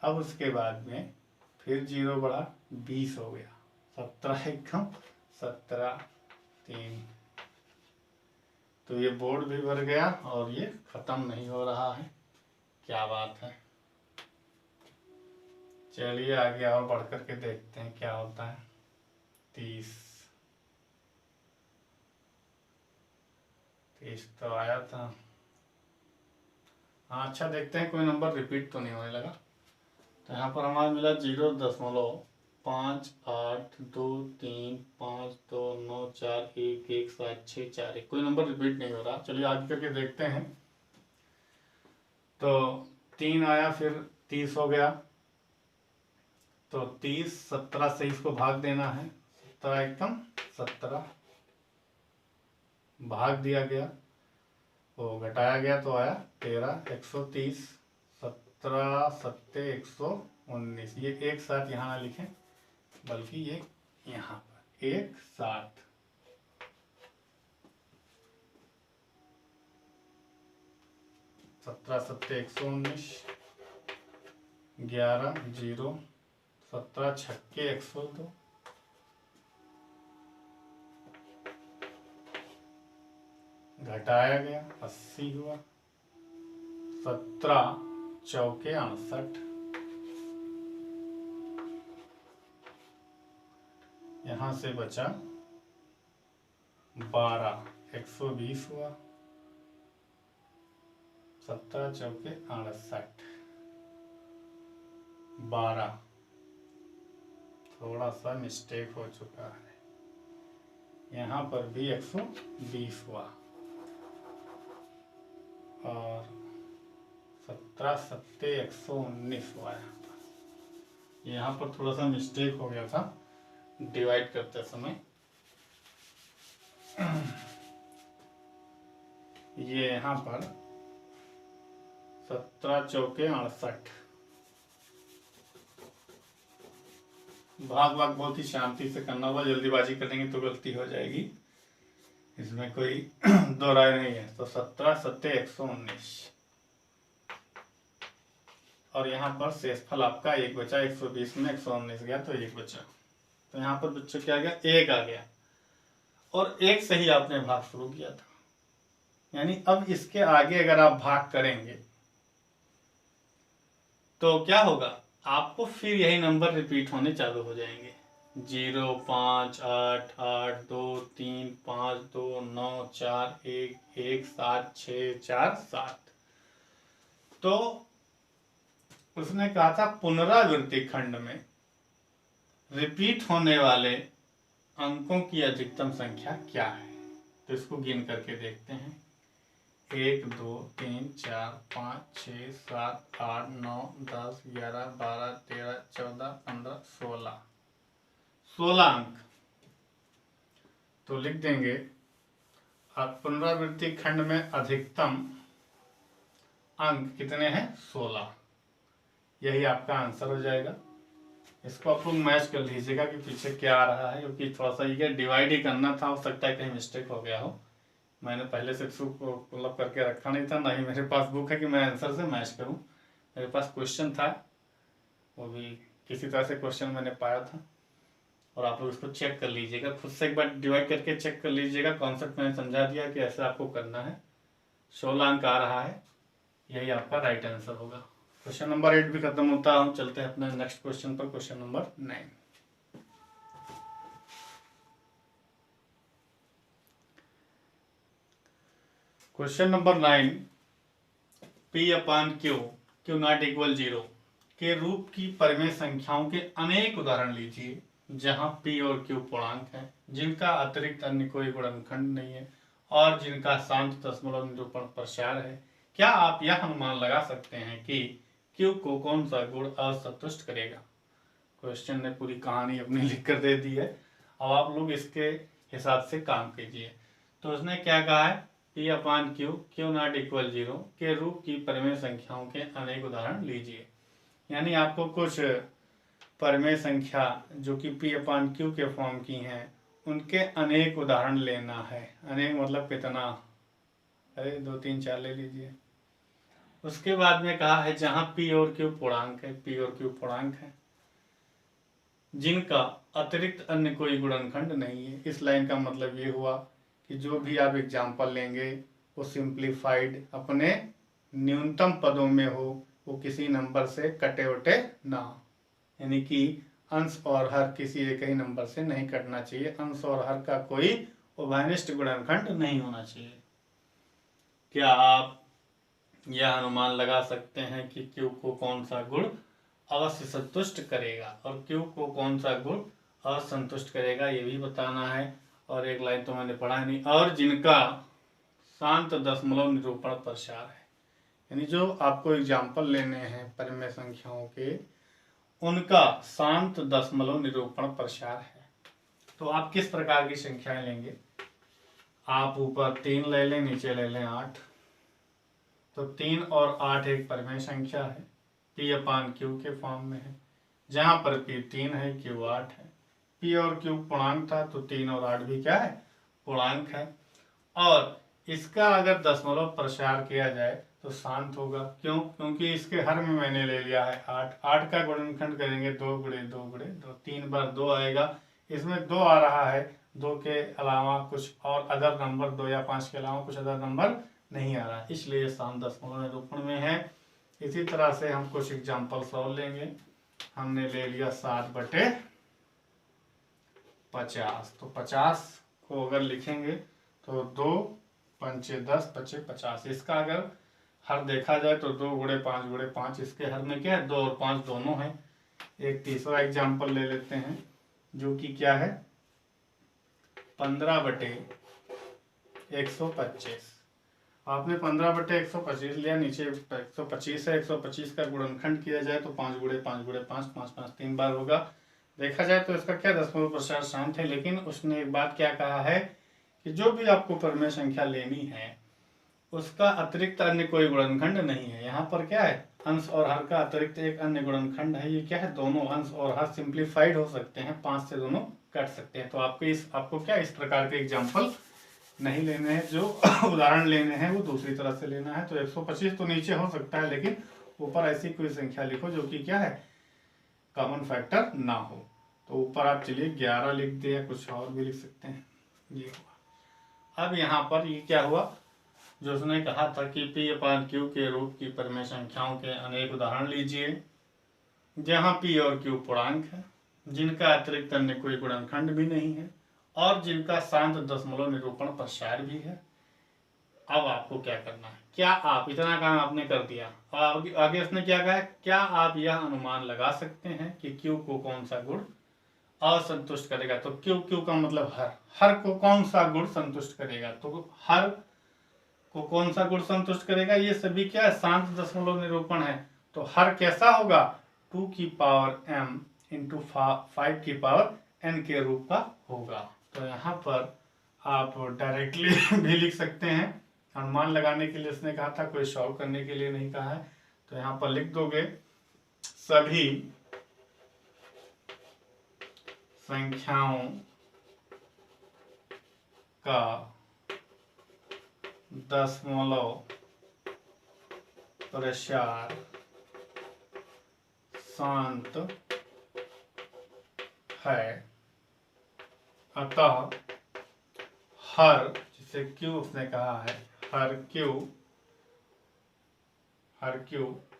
अब उसके बाद में फिर 0 बढ़ा 20 हो गया। 17 एकम 17, 3। तो ये बोर्ड भी भर गया और ये खत्म नहीं हो रहा है। क्या बात है। चलिए आगे और बढ़ करके देखते हैं क्या होता है। 30 तो आया था। हाँ अच्छा, देखते हैं कोई नंबर रिपीट तो नहीं होने लगा। तो यहाँ पर हमारा मिला 0.582352591 कोई नंबर रिपीट नहीं हो रहा। चलिए आगे करके देखते हैं। तो 3 आया, फिर 30 हो गया। तो 30 17 से इसको भाग देना है। 17 एकम 17 भाग दिया गया, वो घटाया गया तो आया 13। 130, 17 7 119। ये एक साथ यहाँ ना लिखें बल्कि ये यहाँ पर एक साथ। 17 7 119, 11 0, 17 छक्के 102, घटाया गया 80 हुआ। 17 चौके 68, यहाँ से बचा 12, 120 हुआ। 17 चौके 68, 12। थोड़ा सा मिस्टेक हो चुका है, यहाँ पर भी 120 हुआ। और 17 7 119 हुआ। यहाँ पर थोड़ा सा मिस्टेक हो गया था डिवाइड करते समय। ये यहाँ पर 17 चौके 68। भाग बहुत ही शांति से करना होगा, जल्दीबाजी करेंगे तो गलती हो जाएगी, इसमें कोई दो राय नहीं है। तो 17 7 119 और यहाँ पर शेषफल आपका 1 बचा। 120 में 119 गया तो 1 बचा। तो यहाँ पर बच्चों क्या आ गया, 1 आ गया और 1 से ही आपने भाग शुरू किया था। यानी अब इसके आगे अगर आप भाग करेंगे तो क्या होगा, आपको फिर यही नंबर रिपीट होने चालू हो जाएंगे। 0 5 8 8 2 3 5 2 9 4 1 1 7 6 4 7। तो उसने कहा था पुनरावृत्ति खंड में रिपीट होने वाले अंकों की अधिकतम संख्या क्या है। तो इसको गिन करके देखते हैं। 1 2 3 4 5 6 7 8 9 10 11 12 13 14 15 16 अंक। तो लिख देंगे अब पुनरावृत्ति खंड में अधिकतम अंक कितने हैं, 16। यही आपका आंसर हो जाएगा। इसको आप लोग मैच कर लीजिएगा कि पीछे क्या आ रहा है, क्योंकि थोड़ा सा ये डिवाइड ही करना था, हो सकता है कहीं मिस्टेक हो गया हो। मैंने पहले से इसको पुल अप करके रखा नहीं था, ना ही मेरे पास बुक है कि मैं आंसर से मैच करूं। मेरे पास क्वेश्चन था, वो भी किसी तरह से क्वेश्चन मैंने पाया था, और आप लोग इसको चेक कर लीजिएगा खुद से, एक बार डिवाइड करके चेक कर लीजिएगा। कॉन्सेप्ट मैंने समझा दिया कि ऐसे आपको करना है। 16 अंक आ रहा है, यही आपका राइट आंसर होगा। क्वेश्चन नंबर 8 भी खत्म होता है। हम चलते हैं अपने नेक्स्ट क्वेश्चन पर, question number 9। Question number 9, P/Q Q not equal 0 के रूप की परिमेय संख्याओं के अनेक उदाहरण लीजिए जहां P और Q पूर्णांक हैं, जिनका अतिरिक्त अन्य कोई गुणनखंड नहीं है और जिनका शांत दशमलव निरूपण प्रसार है। क्या आप यह अनुमान लगा सकते हैं कि Q को कौन सा गुण असंतुष्ट करेगा। क्वेश्चन ने पूरी कहानी अपनी लिख कर दे दी है, अब आप लोग इसके हिसाब से काम कीजिए। तो उसने क्या कहा है, P/Q Q नॉट इक्वल 0 के रूप की परिमेय संख्याओं के अनेक उदाहरण लीजिए। यानी आपको कुछ परिमेय संख्या जो कि P/Q के फॉर्म की हैं उनके अनेक उदाहरण लेना है। अनेक मतलब कितना, अरे 2 3 4 ले लीजिए। उसके बाद में कहा है जहां P और Q पूर्णांक है, P और Q पूर्णांक है, जिनका अतिरिक्त अन्य कोई गुणनखंड नहीं है। इस लाइन का मतलब ये हुआ कि जो भी आप एग्जाम्पल लेंगे वो सिंप्लीफाइड अपने न्यूनतम पदों में हो, वो किसी नंबर से कटे वटे ना हो। यानी कि अंश और हर किसी एक ही नंबर से नहीं कटना चाहिए। अंश और हर का कोई उभयनिष्ठ गुणनखंड नहीं होना चाहिए। क्या आप यह अनुमान लगा सकते हैं कि Q को कौन सा गुण अवश्य संतुष्ट करेगा और Q को कौन सा गुण असंतुष्ट करेगा, ये भी बताना है। और एक लाइन तो मैंने पढ़ा नहीं, और जिनका शांत दशमलव निरूपण प्रसार है। यानी जो आपको एग्जाम्पल लेने हैं परिमेय संख्याओं के, उनका शांत दशमलव निरूपण प्रसार है। तो आप किस प्रकार की संख्याएं लेंगे, आप ऊपर 3 ले लें, नीचे ले लें 8। तो 3 और 8 एक परिमेय संख्या है, P/Q के फॉर्म में है, जहां पर P 3 है, Q 8 है। P और Q पूर्णांक था तो 3 और 8 भी क्या है, पूर्णांक है। और इसका अगर दशमलव प्रसार किया जाए तो शांत होगा। क्यों, क्योंकि इसके हर में मैंने ले लिया है 8। 8 का गुणनखंड करेंगे 2 गुणे 2 गुणे 2, 3 बार 2 आएगा। इसमें 2 आ रहा है, 2 के अलावा कुछ और अदर नंबर, 2 या 5 के अलावा कुछ अदर नंबर नहीं आ रहा है, इसलिए शांत दशमलव निरूपण में है। इसी तरह से हम कुछ एग्जाम्पल्स और लेंगे। हमने ले लिया 7/50। तो 50 को अगर लिखेंगे तो 2 पंचे 10 पचे 50। इसका अगर हर देखा जाए तो 2 गुणे 5 गुणे 5, इसके हर में क्या है, 2 और 5 दोनों है। एक तीसरा एग्जाम्पल ले लेते हैं जो कि क्या है, 15/125। आपने 15/125 लिया, नीचे 125 है, 125 का गुणनखंड किया जाए तो 5 गुणे 5 गुणे 5, 5 5 3 बार होगा। देखा जाए तो इसका क्या दशमलव प्रसार शांत है। लेकिन उसने एक बात क्या कहा है कि जो भी आपको परिमेय संख्या लेनी है उसका अतिरिक्त अन्य कोई गुणनखंड नहीं है। यहाँ पर क्या है, अंश और हर का अतिरिक्त एक अन्य गुणनखंड है। ये क्या है, दोनों अंश और हर सिंप्लीफाइड हो सकते हैं, 5 से दोनों कट सकते हैं। तो आपको क्या इस प्रकार के एग्जाम्पल नहीं लेने हैं, जो उदाहरण लेने हैं वो दूसरी तरह से लेना है। तो 125 तो नीचे हो सकता है, लेकिन ऊपर ऐसी कोई संख्या लिखो जो कि क्या है, कॉमन फैक्टर ना हो। तो ऊपर आप चलिए 11 लिख दे या कुछ और भी लिख सकते हैं, ये हुआ। अब यहाँ पर ये क्या हुआ, जो उसने कहा था कि P/Q के रूप की परिमेय संख्याओं के अनेक उदाहरण लीजिए जहाँ P और Q पूर्णांक है, जिनका अतिरिक्त अन्य कोई गुणनखंड भी नहीं है और जिनका शांत दशमलव निरूपण प्रसार भी है। अब आपको क्या करना है, क्या आप इतना काम आपने कर दिया, और आगे उसने क्या कहा, क्या आप यह अनुमान लगा सकते हैं कि Q को कौन सा गुण असंतुष्ट करेगा। तो Q का मतलब हर को कौन सा गुण संतुष्ट करेगा, तो हर को कौन सा गुण संतुष्ट करेगा, ये सभी क्या है, शांत दशमलव निरूपण है। तो हर कैसा होगा, 2 की पावर m इंटू 5 की पावर n के रूप का होगा। तो यहाँ पर आप डायरेक्टली भी लिख सकते हैं, अनुमान लगाने के लिए उसने कहा था, कोई सॉल्व करने के लिए नहीं कहा है। तो यहाँ पर लिख दोगे सभी संख्याओं का दशमलव प्रसार शांत है, अतः हर, जिसे Q उसने कहा है, हर Q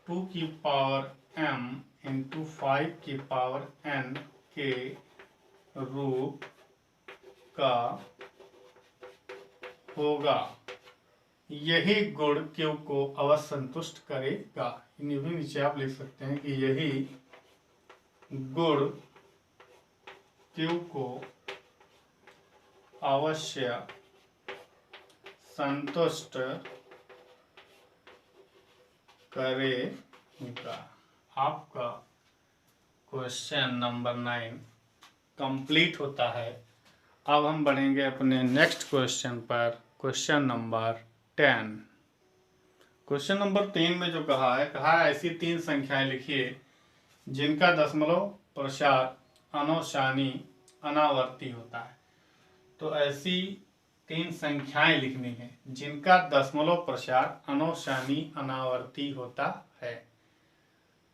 2 की पावर m इंटू 5 की पावर n के रूप का होगा। यही गुण Q को अवश्य संतुष्ट करेगा। इन्हीं भी नीचे आप लिख सकते हैं कि यही गुण Q को अवश्य संतुष्ट करेगा। आपका क्वेश्चन नंबर 9 कंप्लीट होता है। अब हम बढ़ेंगे अपने नेक्स्ट क्वेश्चन पर, क्वेश्चन नंबर 10। क्वेश्चन नंबर 3 में जो कहा है ऐसी 3 संख्याएं लिखिए जिनका दशमलव प्रसार अनौशानी अनावर्ती होता है। तो ऐसी 3 संख्याएं लिखनी है जिनका दशमलव प्रसार अनौशानी अनावर्ती होता है।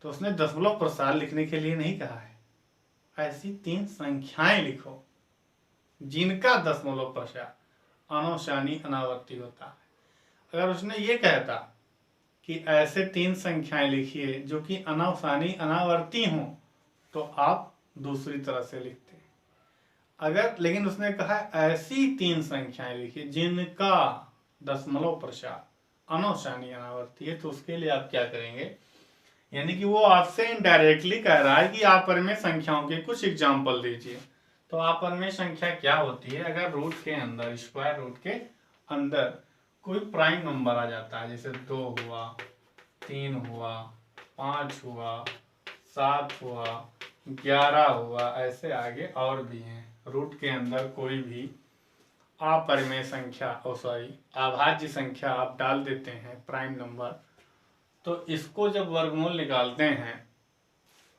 तो उसने दशमलव प्रसार लिखने के लिए नहीं कहा है, ऐसी 3 संख्याएं लिखो जिनका दशमलव प्रसार अनौशानी अनावर्ती होता है। अगर उसने ये कहता कि ऐसे 3 संख्याएं लिखिए जो कि अनौशानी अनावर्ती हों, तो आप दूसरी तरह से लिखते। अगर लेकिन उसने कहा ऐसी 3 संख्याएं लिखिए जिनका दशमलव प्रसार अनौशानी अनावर्ती है, तो उसके लिए आप क्या करेंगे, यानी कि वो आपसे इनडायरेक्टली कह रहा है कि आपरिमेय संख्याओं के कुछ एग्जाम्पल दीजिए। तो आपरिमेय संख्या क्या होती है, अगर रूट के अंदर, स्क्वायर रूट के अंदर कोई प्राइम नंबर आ जाता है, जैसे 2 हुआ, 3 हुआ, 5 हुआ, 7 हुआ, 11 हुआ, ऐसे आगे और भी हैं। रूट के अंदर कोई भी अपरिमेय संख्या अभाज्य संख्या आप डाल देते हैं, प्राइम नंबर, तो इसको जब वर्गमूल निकालते हैं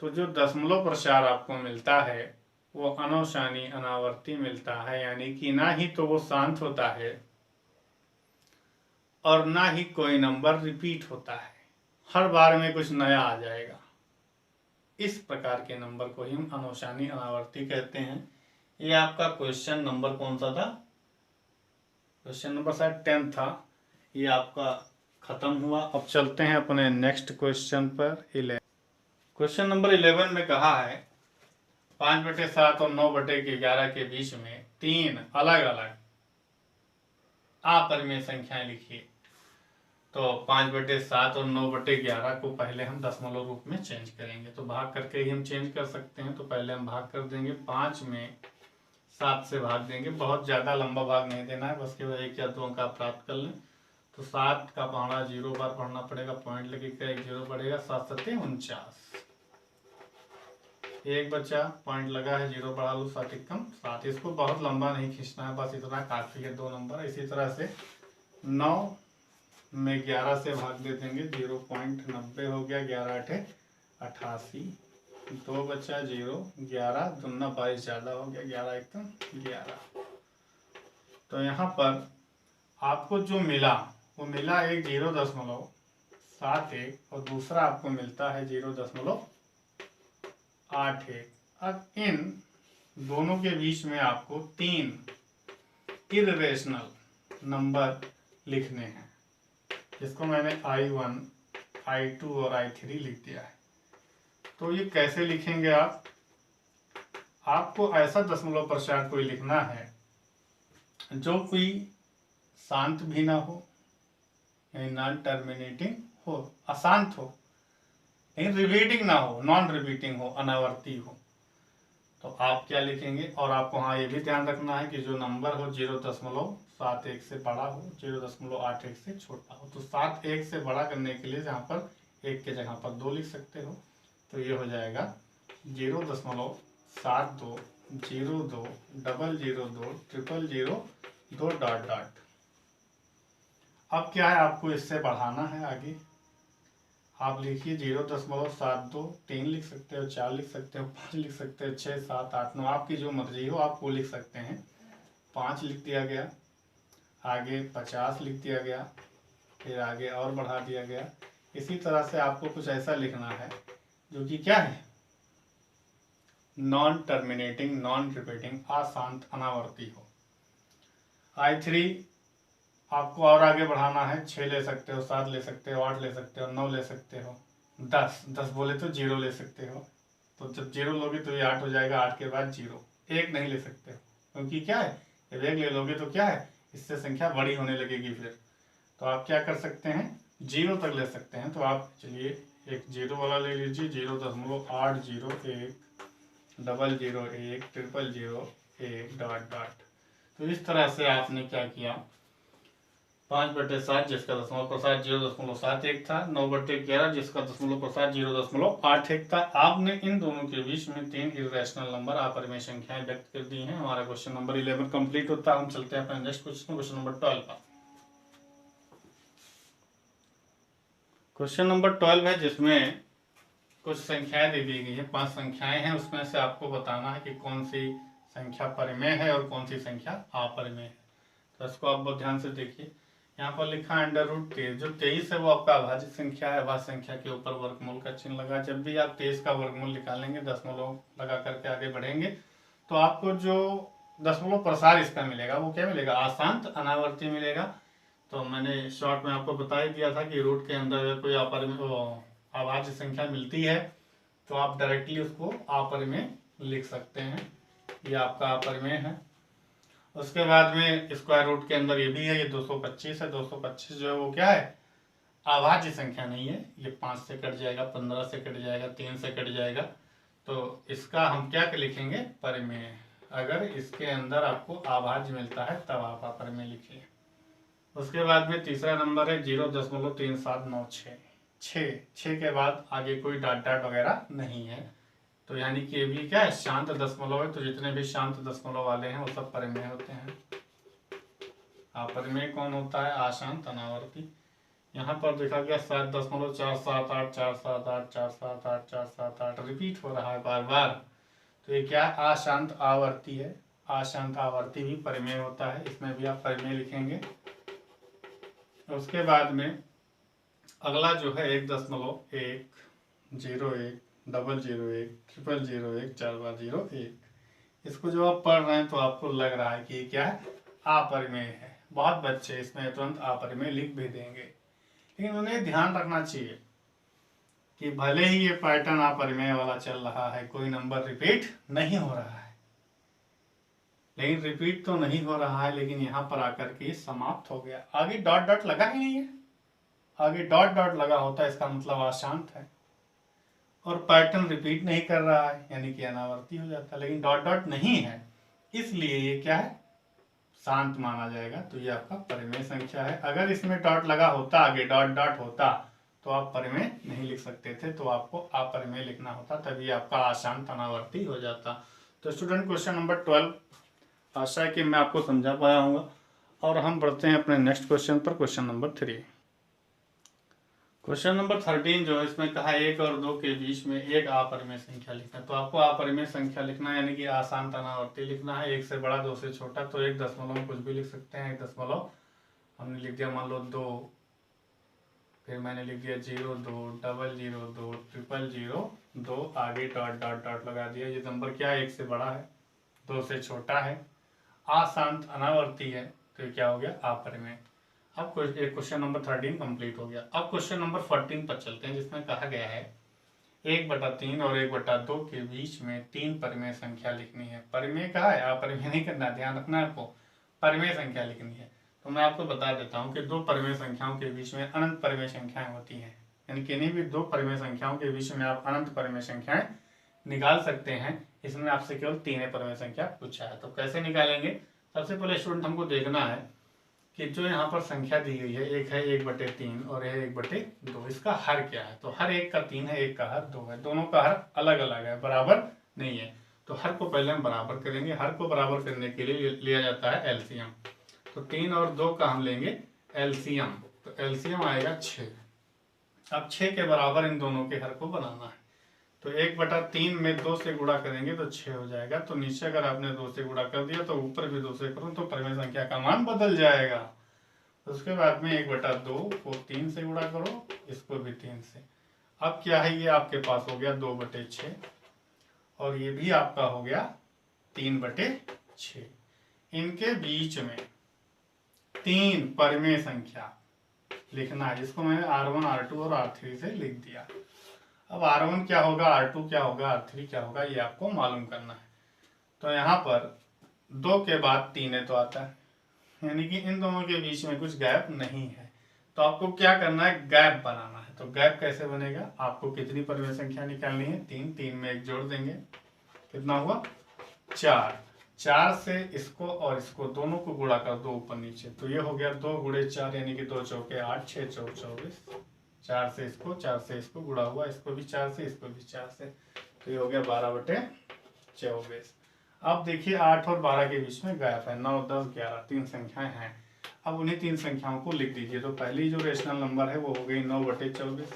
तो जो दशमलव प्रसार आपको मिलता है वो अनौशानी अनावर्ती मिलता है, यानी कि ना ही तो वो शांत होता है और ना ही कोई नंबर रिपीट होता है, हर बार में कुछ नया आ जाएगा। इस प्रकार के नंबर को ही हम अनौशानी अनावर्ती कहते हैं। ये आपका क्वेश्चन नंबर कौन सा था, क्वेश्चन नंबर शायद 10 था, ये आपका खत्म हुआ। अब चलते हैं अपने नेक्स्ट क्वेश्चन पर, 11। क्वेश्चन नंबर 11 में कहा है 5/7 और 9/11 के बीच में 3 अलग अलग अपरिमेय संख्याएं लिखिए। तो 5/7 और 9/11 को पहले हम दशमलव रूप में चेंज करेंगे, तो भाग करके ही हम चेंज कर सकते हैं। तो पहले हम भाग कर देंगे, 5 में 7 से भाग देंगे, बहुत ज़्यादा लंबा भाग नहीं देना है, बस केवल 1 या 2 अंक आप प्राप्त कर लें। तो 7 का पढ़ना 0 बार पढ़ना पड़ेगा, पॉइंट लगेगा, 1 0 बढ़ेगा, 7 7 49, 1 बचा, पॉइंट लगा है, 0 बढ़ा लो, 7 1 7। इसको बहुत लंबा नहीं खींचना है, बस इतना काफी है, 2 नंबर। इसी तरह से 9 में 11 से भाग दे देंगे, 0.90 हो गया, 11 8 88, 2 बचा, 0 11 दूना 22 ज़्यादा हो गया, 11 1 11। तो यहाँ पर आपको जो मिला वो मिला एक 0.71 और दूसरा आपको मिलता है 0.81। अब इन दोनों के बीच में आपको 3 इर्रेशनल नंबर लिखने हैं, जिसको मैंने I1, I2 और I3 लिख दिया है। तो ये कैसे लिखेंगे आप? आपको ऐसा दशमलव प्रसार कोई लिखना है जो कोई शांत भी ना हो, यानी नॉन टर्मिनेटिंग हो, अशांत हो, लेकिन रिपीटिंग ना हो, नॉन रिपीटिंग हो, अनावर्ती हो। तो आप क्या लिखेंगे? और आपको हाँ ये भी ध्यान रखना है कि जो नंबर हो 0.71 से बड़ा हो, 0.81 से छोटा हो। तो 7 1 से बड़ा करने के लिए जहाँ पर 1 के जगह पर 2 लिख सकते हो, तो ये हो जाएगा 0.72 02 002 000 2 डॉट डॉट। अब क्या है, आपको इससे बढ़ाना है आगे। आप लिखिए 0.72, 3 लिख सकते हो, 4 लिख सकते हो, 5 लिख सकते हो, 6 7 8 9, आपकी जो मर्जी हो आप वो लिख सकते हैं। 5 लिख दिया गया, आगे 50 लिख दिया गया, फिर आगे और बढ़ा दिया गया। इसी तरह से आपको कुछ ऐसा लिखना है जो कि क्या है, नॉन टर्मिनेटिंग, नॉन रिपीटिंग, अशांत, अनावर्ती हो। I3 आपको और आगे बढ़ाना है, 6 ले सकते हो, 7 ले सकते हो, 8 ले सकते हो, 9 ले सकते हो, 10 बोले तो 0 ले सकते हो। तो जब 0 लोगे तो ये 8 हो जाएगा, 8 के बाद 0। 1 नहीं ले सकते हो, क्योंकि क्या है, जब 1 ले लोगे तो क्या है, इससे संख्या बड़ी होने लगेगी फिर। तो आप क्या कर सकते हैं, 0 तक ले सकते हैं। तो आप चलिए एक 0 वाला ले लीजिए, 0.801 001 000 डॉट डॉट। तो इस तरह से आपने क्या किया, 5/7 जिसका दशमलव प्रसार 0.71 था, 9/11 जिसका दशमलव प्रसार 0.81 था। आपने इन दोनों के बीच में 3 इर्रेशनल नंबर, अपरिमेय संख्याएं व्यक्त कर दी हैं। हमारा क्वेश्चन नंबर 11 कंप्लीट होता है। हम चलते हैं अपने नेक्स्ट क्वेश्चन, क्वेश्चन नंबर 12 पर। क्वेश्चन नंबर 12 है जिसमें कुछ संख्याएं दे दी गई है, 5 संख्याएं हैं, उसमें से आपको बताना है कि कौन सी संख्या परिमेय है और कौन सी संख्या अपरिमेय है। तो इसको आप बहुत ध्यान से देखिए। यहाँ पर लिखा है √23, जो 23 है वो आपका अभाज्य संख्या है। अभाज्य संख्या के ऊपर वर्गमूल का चिन्ह लगा। जब भी आप 23 का वर्गमूल निकालेंगे, दशमलव लगा करके आगे बढ़ेंगे, तो आपको जो दशमलव प्रसार इसका मिलेगा वो क्या मिलेगा, अशांत, अनावर्ती मिलेगा। तो मैंने शॉर्ट में आपको बता ही दिया था कि रूट के अंदर अगर कोई अभाज्य संख्या मिलती है तो आप डायरेक्टली उसको अपरिमेय लिख सकते हैं। ये आपका अपरिमेय है। उसके बाद में स्क्वायर रूट के अंदर ये भी है, ये 225 है। 225 जो है वो क्या है, अभाज्य संख्या नहीं है। ये 5 से कट जाएगा, 15 से कट जाएगा, 3 से कट जाएगा। तो इसका हम क्या लिखेंगे, परिमेय। अगर इसके अंदर आपको अभाज्य मिलता है तब आप अपरिमेय लिखिए। उसके बाद में तीसरा नंबर है 0.3796। 6 के बाद आगे कोई डॉट डॉट वगैरह नहीं है, तो यानी कि ये भी क्या है, शांत दशमलव है। तो जितने भी शांत दशमलव वाले हैं वो सब परिमेय होते हैं। अपरिमेय कौन होता है, अशांत, अनावर्ती। यहाँ पर देखा गया 7.478 478 478 478 रिपीट हो रहा है बार बार। तो ये क्या, अशांत आवर्ती है। अशांत आवर्ती भी परिमेय होता है, इसमें भी आप परिमेय लिखेंगे। उसके बाद में अगला जो है 1.1 01 001 0001 4/01। इसको जो आप पढ़ रहे हैं तो आपको लग रहा है कि ये क्या है, अपरिमेय है। बहुत बच्चे इसमें तुरंत अपरिमेय लिख भी देंगे, लेकिन उन्हें ध्यान रखना चाहिए कि भले ही ये पैटर्न अपरिमेय वाला चल रहा है, कोई नंबर रिपीट नहीं हो रहा है, लेकिन रिपीट तो नहीं हो रहा है, लेकिन यहाँ पर आकर के समाप्त हो गया। आगे डॉट डॉट लगा ही नहीं है। आगे डॉट डॉट लगा होता है इसका मतलब अशांत है, और पैटर्न रिपीट नहीं कर रहा है, यानी कि अनावर्ती हो जाता है। लेकिन डॉट डॉट नहीं है, इसलिए ये क्या है, शांत माना जाएगा। तो ये आपका परिमेय संख्या है। अगर इसमें डॉट लगा होता, आगे डॉट डॉट होता, तो आप परिमेय नहीं लिख सकते थे, तो आपको अपरिमेय लिखना होता, तभी आपका अशांत, अनावर्ती हो जाता। तो स्टूडेंट, क्वेश्चन नंबर 12 आशा है कि मैं आपको समझा पाया हूँ। और हम बढ़ते हैं अपने नेक्स्ट क्वेश्चन पर, क्वेश्चन नंबर 3। क्वेश्चन नंबर 13 जो है, इसमें कहा 1 और 2 के बीच में एक अपरिमेय संख्या लिखना है। तो आपको अपरिमेय संख्या लिखना है, यानी कि अशांत, अनावर्ती लिखना है। 1 से बड़ा, 2 से छोटा। तो 1 दशमलव में कुछ भी लिख सकते हैं। 1 दशमलव हमने लिख दिया, मान लो 2, फिर मैंने लिख दिया 0 2 0 2 0 0 2 आगे डॉट डॉट डॉट लगा दिया। ये नंबर क्या है, 1 से बड़ा है, 2 से छोटा है, अशांत अनावर्ती है, तो ये क्या हो गया, अपरिमेय। अब क्वेश्चन नंबर 13 कंप्लीट हो गया। अब क्वेश्चन नंबर 14 पर चलते हैं, जिसमें कहा गया है 1/3 और 1/2 के बीच में 3 परिमेय संख्या लिखनी है। परिमेय कहा है, अपरिमेय नहीं करना, ध्यान रखना है आपको, परिमेय संख्या लिखनी है। तो मैं आपको बता देता हूँ कि दो परिमेय संख्याओं के बीच में अनंत परिमेय संख्याएं होती हैं, यानी किन्हीं भी दो परिमेय संख्याओं के बीच में आप अनंत परिमेय संख्याएं निकाल सकते हैं। इसमें आपसे केवल 3 परिमेय संख्या पूछा है, तो कैसे निकालेंगे। सबसे पहले स्टूडेंट हमको देखना है कि जो यहाँ पर संख्या दी गई है, एक है 1/3 और है 1/2, इसका हर क्या है। तो हर एक का 3 है, एक का हर 2 है, दोनों का हर अलग अलग है, बराबर नहीं है। तो हर को पहले हम बराबर करेंगे। हर को बराबर करने के लिए लिया जाता है एलसीएम। तो 3 और 2 का हम लेंगे एलसीएम, तो एलसीएम आएगा 6। अब 6 के बराबर इन दोनों के हर को बनाना है। तो 1/3 में 2 से गुणा करेंगे तो 6 हो जाएगा। तो नीचे अगर आपने 2 से गुणा कर दिया तो ऊपर भी 2 से करो तो परिमेय संख्या का मान बदल जाएगा। उसके बाद में 1/2 को 3 से गुणा करो, इसको भी 3 से। अब क्या है, ये आपके पास हो गया 2/6 और ये भी आपका हो गया 3/6। इनके बीच में 3 परिमेय संख्या लिखना है, जिसको मैंने R1 R2 और R3 से लिख दिया। अब R1 क्या होगा, R2 क्या होगा, R3 क्या होगा, ये आपको मालूम करना है। तो यहाँ पर 2 के बाद 3 है तो आता है, यानी कि इन दोनों के बीच में कुछ गैप नहीं है। तो आपको क्या करना है, गैप बनाना है। तो गैप कैसे बनेगा, आपको कितनी परिमेय संख्या निकालनी है, 3 में 1 जोड़ देंगे, कितना हुआ 4। 4 से इसको और इसको दोनों को गुणा कर दो ऊपर नीचे, तो ये हो गया 2 × 4 यानी कि 2 चौके 8, 6 चौक 24। 4 से इसको गुणा हुआ, इसको भी 4 से, इसको भी 4 से, तो ये हो गया 12/24। अब देखिए 8 और 12 के बीच में गैप है, 9 10 11 3 संख्याएं हैं। अब उन्हीं 3 संख्याओं को लिख दीजिए। तो पहली जो रेशनल नंबर है वो हो गई 9/24,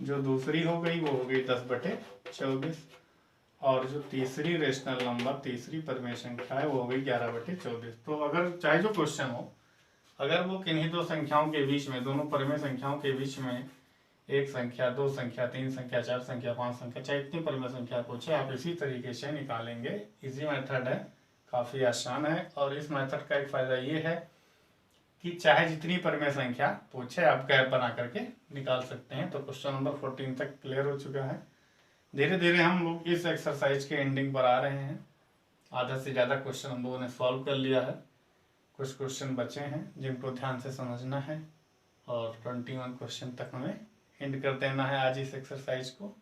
जो दूसरी हो गई वो हो गई 10/24 और जो तीसरी रेशनल नंबर, तीसरी परिमेय संख्या है वो हो गई 11/24। तो अगर चाहे जो क्वेश्चन हो, अगर वो किन्हीं दो संख्याओं के बीच में, दोनों परिमेय संख्याओं के बीच में एक संख्या, 2 संख्या, 3 संख्या, 4 संख्या, 5 संख्या, चाहे इतनी परिमेय संख्या पूछे, आप इसी तरीके से निकालेंगे। इजी मेथड है, काफ़ी आसान है। और इस मेथड का एक फ़ायदा ये है कि चाहे जितनी परिमेय संख्या पूछे, आप गैप बना करके निकाल सकते हैं। तो क्वेश्चन नंबर 14 तक क्लियर हो चुका है। धीरे धीरे हम लोग इस एक्सरसाइज के एंडिंग पर आ रहे हैं। आधा से ज़्यादा क्वेश्चन हम लोगों ने सॉल्व कर लिया है। कुछ क्वेश्चन बचे हैं जिनको ध्यान से समझना है और 21 क्वेश्चन तक हमें एंड कर देना है आज इस एक्सरसाइज को।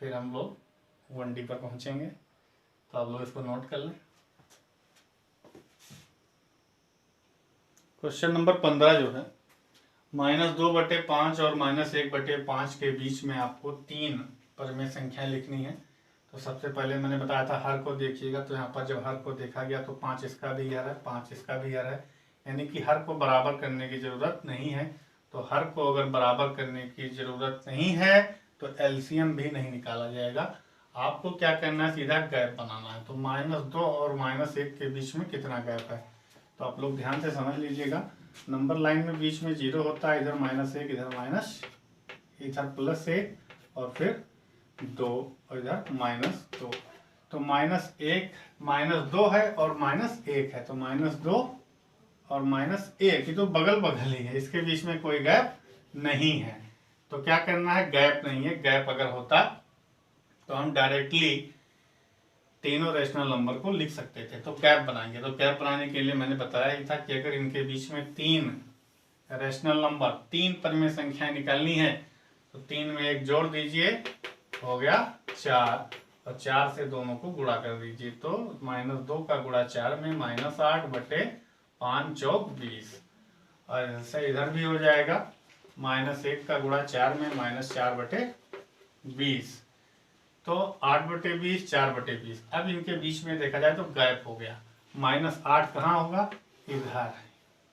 फिर हम लोग 1D पर पहुंचेंगे, तो आप लोग इसको नोट कर लें। क्वेश्चन नंबर 15 जो है, -2/5 और -1/5 के बीच में आपको 3 परिमेय संख्याएं लिखनी है। तो सबसे पहले मैंने बताया था हर को देखिएगा, तो यहाँ पर जब हर को देखा गया तो 5 इसका भी हर है, 5 इसका भी हर है, यानी कि हर को बराबर करने की जरूरत नहीं है। तो हर को अगर बराबर करने की जरूरत नहीं है तो एलसीएम भी नहीं निकाला जाएगा। आपको क्या करना है, सीधा गैप बनाना है। तो -2 और -1 के बीच में कितना गैप है, तो आप लोग ध्यान से समझ लीजिएगा। नंबर लाइन में बीच में 0 होता है, इधर -1, इधर इधर +1 और फिर 2 और इधर -2। तो -1 -2 है और -1 है, तो -2 और -1 ये तो बगल बगल ही है, इसके बीच में कोई गैप नहीं है। तो क्या करना है, गैप नहीं है। गैप अगर होता तो हम डायरेक्टली तीनों रेशनल नंबर को लिख सकते थे। तो गैप बनाएंगे, तो गैप बनाने के लिए मैंने बताया ही था कि अगर इनके बीच में 3 रेशनल नंबर, 3 परिमेय संख्याएं निकालनी है, तो 3 में 1 जोड़ दीजिए, हो गया 4 और 4 से दोनों को गुणा कर दीजिए। तो -2 का गुणा 4 में -8/5 चौक 20 और ऐसे इधर भी हो जाएगा। -1 का गुणा 4 में -4/20, तो 8/20 4/20। अब इनके बीच में देखा जाए तो गैप हो गया। -8 कहाँ होगा, इधर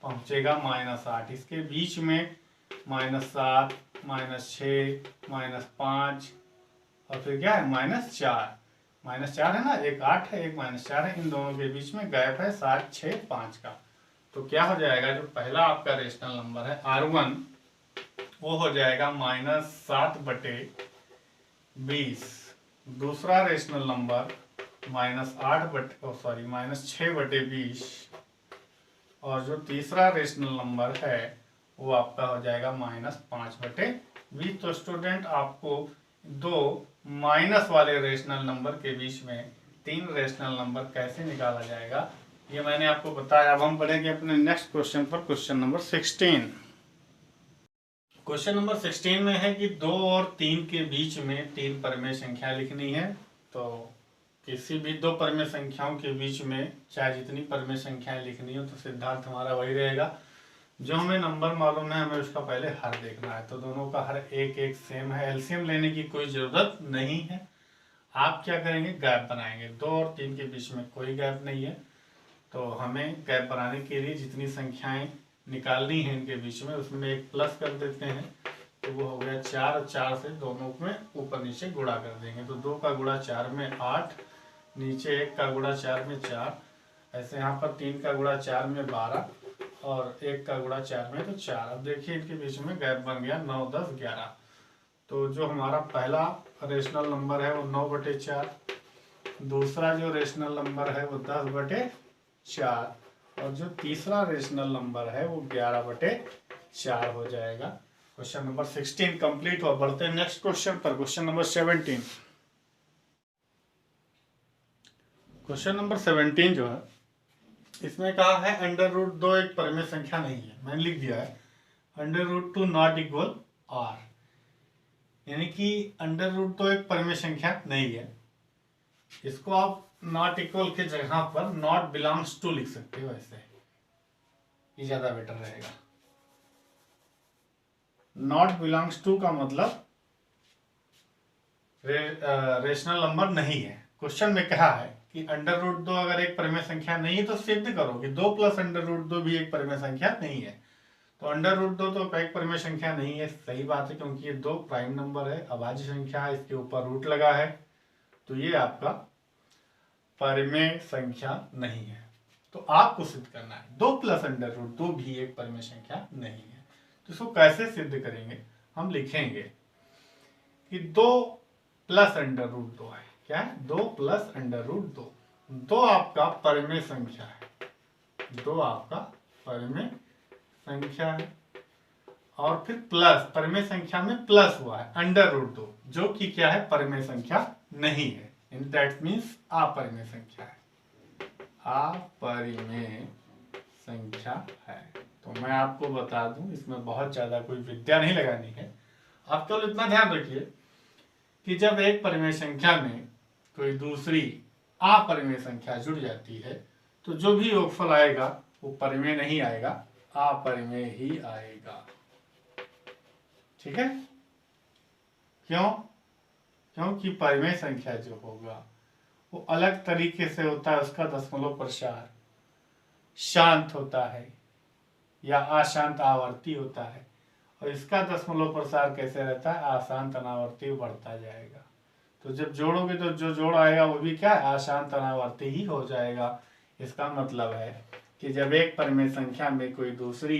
पहुंचेगा -8। इसके बीच में -7 -6 -5 और फिर क्या है -4 है ना, एक 8 है, एक -4 है, इन दोनों के बीच में गैप है 7 6 5 का। तो क्या हो जाएगा, जो पहला आपका रेशनल नंबर है R1 वो हो जाएगा -7/20। दूसरा रेशनल नंबर -6/20। और जो तीसरा रेशनल नंबर है वो आपका हो जाएगा -5/20। तो स्टूडेंट आपको दो माइनस वाले रेशनल नंबर के बीच में तीन रेशनल नंबर कैसे निकाला जाएगा ये मैंने आपको बताया। अब हम बढ़ेंगे अपने नेक्स्ट क्वेश्चन पर, क्वेश्चन नंबर 16। क्वेश्चन नंबर 16 में है कि 2 और 3 के बीच में तीन परमेय संख्या लिखनी है। तो किसी भी दो परमेय संख्याओं के बीच में चाहे जितनी परमेय संख्याएं लिखनी हो तो सिद्धांत हमारा वही रहेगा, जो हमें नंबर मालूम है हमें उसका पहले हर देखना है। तो दोनों का हर एक एक सेम है, एलसीएम लेने की कोई जरूरत नहीं है। आप क्या करेंगे, गैप बनाएंगे। 2 और 3 के बीच में कोई गैप नहीं है, तो हमें गैप बनाने के लिए जितनी संख्याएं निकालनी है इनके बीच में उसमें एक प्लस कर देते हैं। तो वो हो गया 4 और 4 से दोनों में ऊपर नीचे गुणा कर देंगे। तो 2 का गुणा 4 में 8, नीचे 1 का गुणा 4 में 4, ऐसे यहाँ पर 3 का गुणा 4 में 12 और 1 का गुणा 4 में तो 4। अब देखिए इनके बीच में गैप बन गया 9, 10, 11। तो जो हमारा पहला रेशनल नंबर है वो 9/4, दूसरा जो रेशनल नंबर है वो 10/4 और जो तीसरा रेशनल नंबर है वो 11/4 हो जाएगा। क्वेश्चन नंबर 16 कंप्लीट हुआ। बढ़ते हैं नेक्स्ट क्वेश्चन पर, क्वेश्चन नंबर 17। क्वेश्चन नंबर 17 जो है इसमें कहा है √2 एक परमेय संख्या नहीं है। मैंने लिख दिया है √2 नॉट इक्वल r, यानी कि √2 एक परमेय संख्या नहीं है। इसको आप नॉट इक्वल के जगह पर नॉट बिलोंग्स टू लिख सकते हो, ऐसे ये ज्यादा बेटर रहेगा। नॉट बिलोंग्स टू का मतलब रेशनल नंबर नहीं है। क्वेश्चन में कहा है कि √2 अगर एक परमेय संख्या नहीं है तो सिद्ध करो कि 2 + √2 भी एक परमेय संख्या नहीं है। तो √2 तो एक परमेय संख्या नहीं है, सही बात है, क्योंकि ये 2 प्राइम नंबर है, अभाज्य संख्या है, इसके ऊपर रूट लगा है, तो ये आपका परमेय संख्या नहीं है। तो आपको सिद्ध करना है 2 + √2 भी एक परमेय संख्या नहीं है। तो इसको कैसे सिद्ध करेंगे, हम लिखेंगे कि 2 + √2 है। क्या है, 2 + √2, 2 आपका परमेय संख्या है, 2 आपका परमेय संख्या है और फिर प्लस, परमेय संख्या में प्लस हुआ है √2 जो कि क्या है, परमेय संख्या नहीं है, दैट मीन्स अपरिमेय संख्या है, अपरिमेय संख्या है। तो मैं आपको बता दूं इसमें बहुत ज्यादा कोई विद्या नहीं लगानी है, आप केवल इतना ध्यान रखिए कि जब एक परिमेय संख्या में कोई दूसरी अपरिमेय संख्या जुड़ जाती है तो जो भी योगफल आएगा वो परिमेय नहीं आएगा, अपरिमेय ही आएगा। ठीक है, क्यों? क्योंकि परिमेय संख्या जो होगा वो अलग तरीके से होता है, उसका दशमलव प्रसार शांत होता है या अशांत आवर्ती होता है, और इसका दशमलव प्रसार कैसे रहता है, अशांत अनावर्ती बढ़ता जाएगा। तो जब जोड़ोगे तो जो जोड़ आएगा वो भी क्या है, अशांत अनावर्ती ही हो जाएगा। इसका मतलब है कि जब एक परिमेय संख्या में कोई दूसरी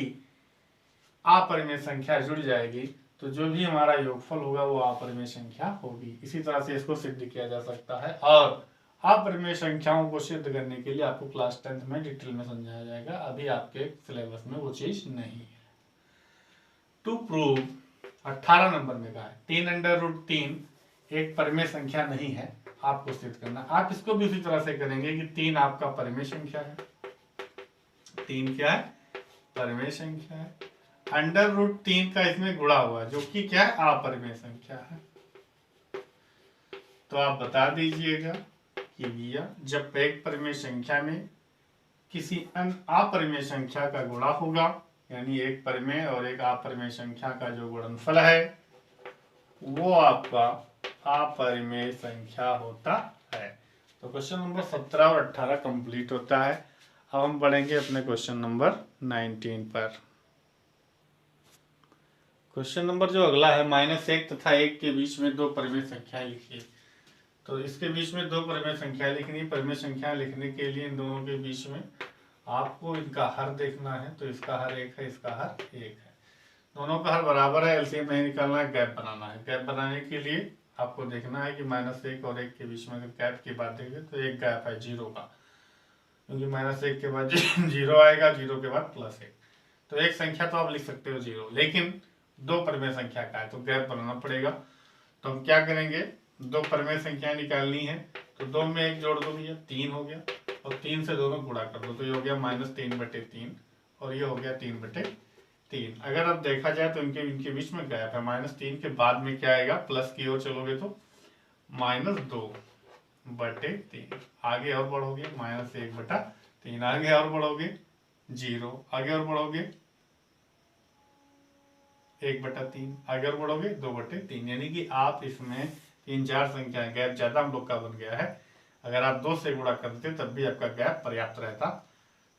अपरिमेय संख्या जुड़ जाएगी तो जो भी हमारा योगफल होगा वो अपरिमेय संख्या होगी। इसी तरह से इसको सिद्ध किया जा सकता है, और अपरिमेय संख्याओं को सिद्ध करने के लिए आपको क्लास 10th में डिटेल में समझाया जाएगा, अभी आपके सिलेबस में वो चीज नहीं है। टू प्रूव 18 नंबर में कहा है 3 एक परिमेय संख्या नहीं है, आपको सिद्ध करना। आप इसको भी उसी तरह से करेंगे कि 3 आपका परिमेय संख्या है, 3 क्या है, परिमेय संख्या है, √3 का इसमें गुणा हुआ जो कि क्या है, अपरिमेय संख्या है। तो आप बता दीजिएगा कि भैया जब एक परिमेय संख्या में किसी अन्य अपरिमेय संख्या का गुणा होगा, यानी एक परिमेय और एक अपरिमेय संख्या का जो गुणनफल है वो आपका अपरिमेय संख्या होता है। तो क्वेश्चन नंबर 17 और 18 कंप्लीट होता है। अब हम बढ़ेंगे अपने क्वेश्चन नंबर 19 पर। क्वेश्चन नंबर जो अगला है, -1 तथा 1 के बीच में दो परिमेय संख्याएं लिखिए। तो इसके बीच में दो परिमेय संख्या लिखनी, परिमेय संख्या लिखने के लिए इन दोनों के बीच में आपको इनका हर देखना है। तो इसका हर 1 है, इसका हर 1 है। दोनों का हर बराबर है, एलसीएम नहीं निकालना है, गैप बनाना है। गैप बनाने के लिए आपको देखना है कि -1 और 1 के बीच में अगर गैप की बात देखें तो एक गैप है 0 का, क्योंकि -1 के बाद 0 आएगा, 0 के बाद +1, तो एक संख्या तो आप लिख सकते हो 0, लेकिन दो परिमेय संख्या का है तो गैप बनाना पड़ेगा। तो हम क्या करेंगे, दो परिमेय संख्याएं निकालनी है, तो 2 में 1 जोड़ दो भैया, 3 हो गया, और 3 से दोनों गुणा कर दो, तो ये हो गया -3/3 और ये हो गया 3/3। अगर अब देखा जाए तो इनके इनके बीच में गैप है, -3 के बाद में क्या आएगा, प्लस की ओर चलोगे तो -2/3, आगे और बढ़ोगे -1/3, आगे और बढ़ोगे 0, आगे और बढ़ोगे 1/3, आगे और बढ़ोगे 2/3, यानी कि आप इसमें 3-4 संख्या, गैप ज्यादा हम लोग का बन गया है। अगर आप 2 से गुणा करते तब भी आपका गैप पर्याप्त रहता।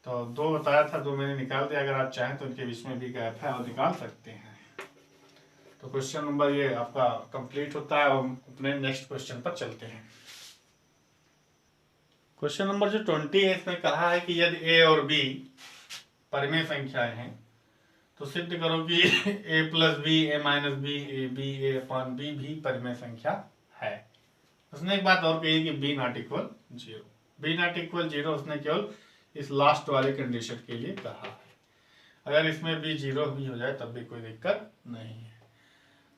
तो 2 बताया था, 2 मैंने निकाल दिया, अगर आप चाहें तो इनके बीच में भी गैप है और निकाल सकते हैं। तो क्वेश्चन नंबर ये आपका कंप्लीट होता है और अपने नेक्स्ट क्वेश्चन पर चलते हैं। क्वेश्चन नंबर जो 20 है, इसमें कहा है कि यदि ए और बी परिमेय संख्याएं हैं तो सिद्ध करो कि a + b, a - b, b, a/b भी परिमेय संख्या है। उसने एक बात और कही कि b ≠ 0, b ≠ 0 उसने केवल इस लास्ट वाले कंडीशन के लिए कहा है। अगर इसमें b 0 भी हो जाए तब भी कोई दिक्कत नहीं है।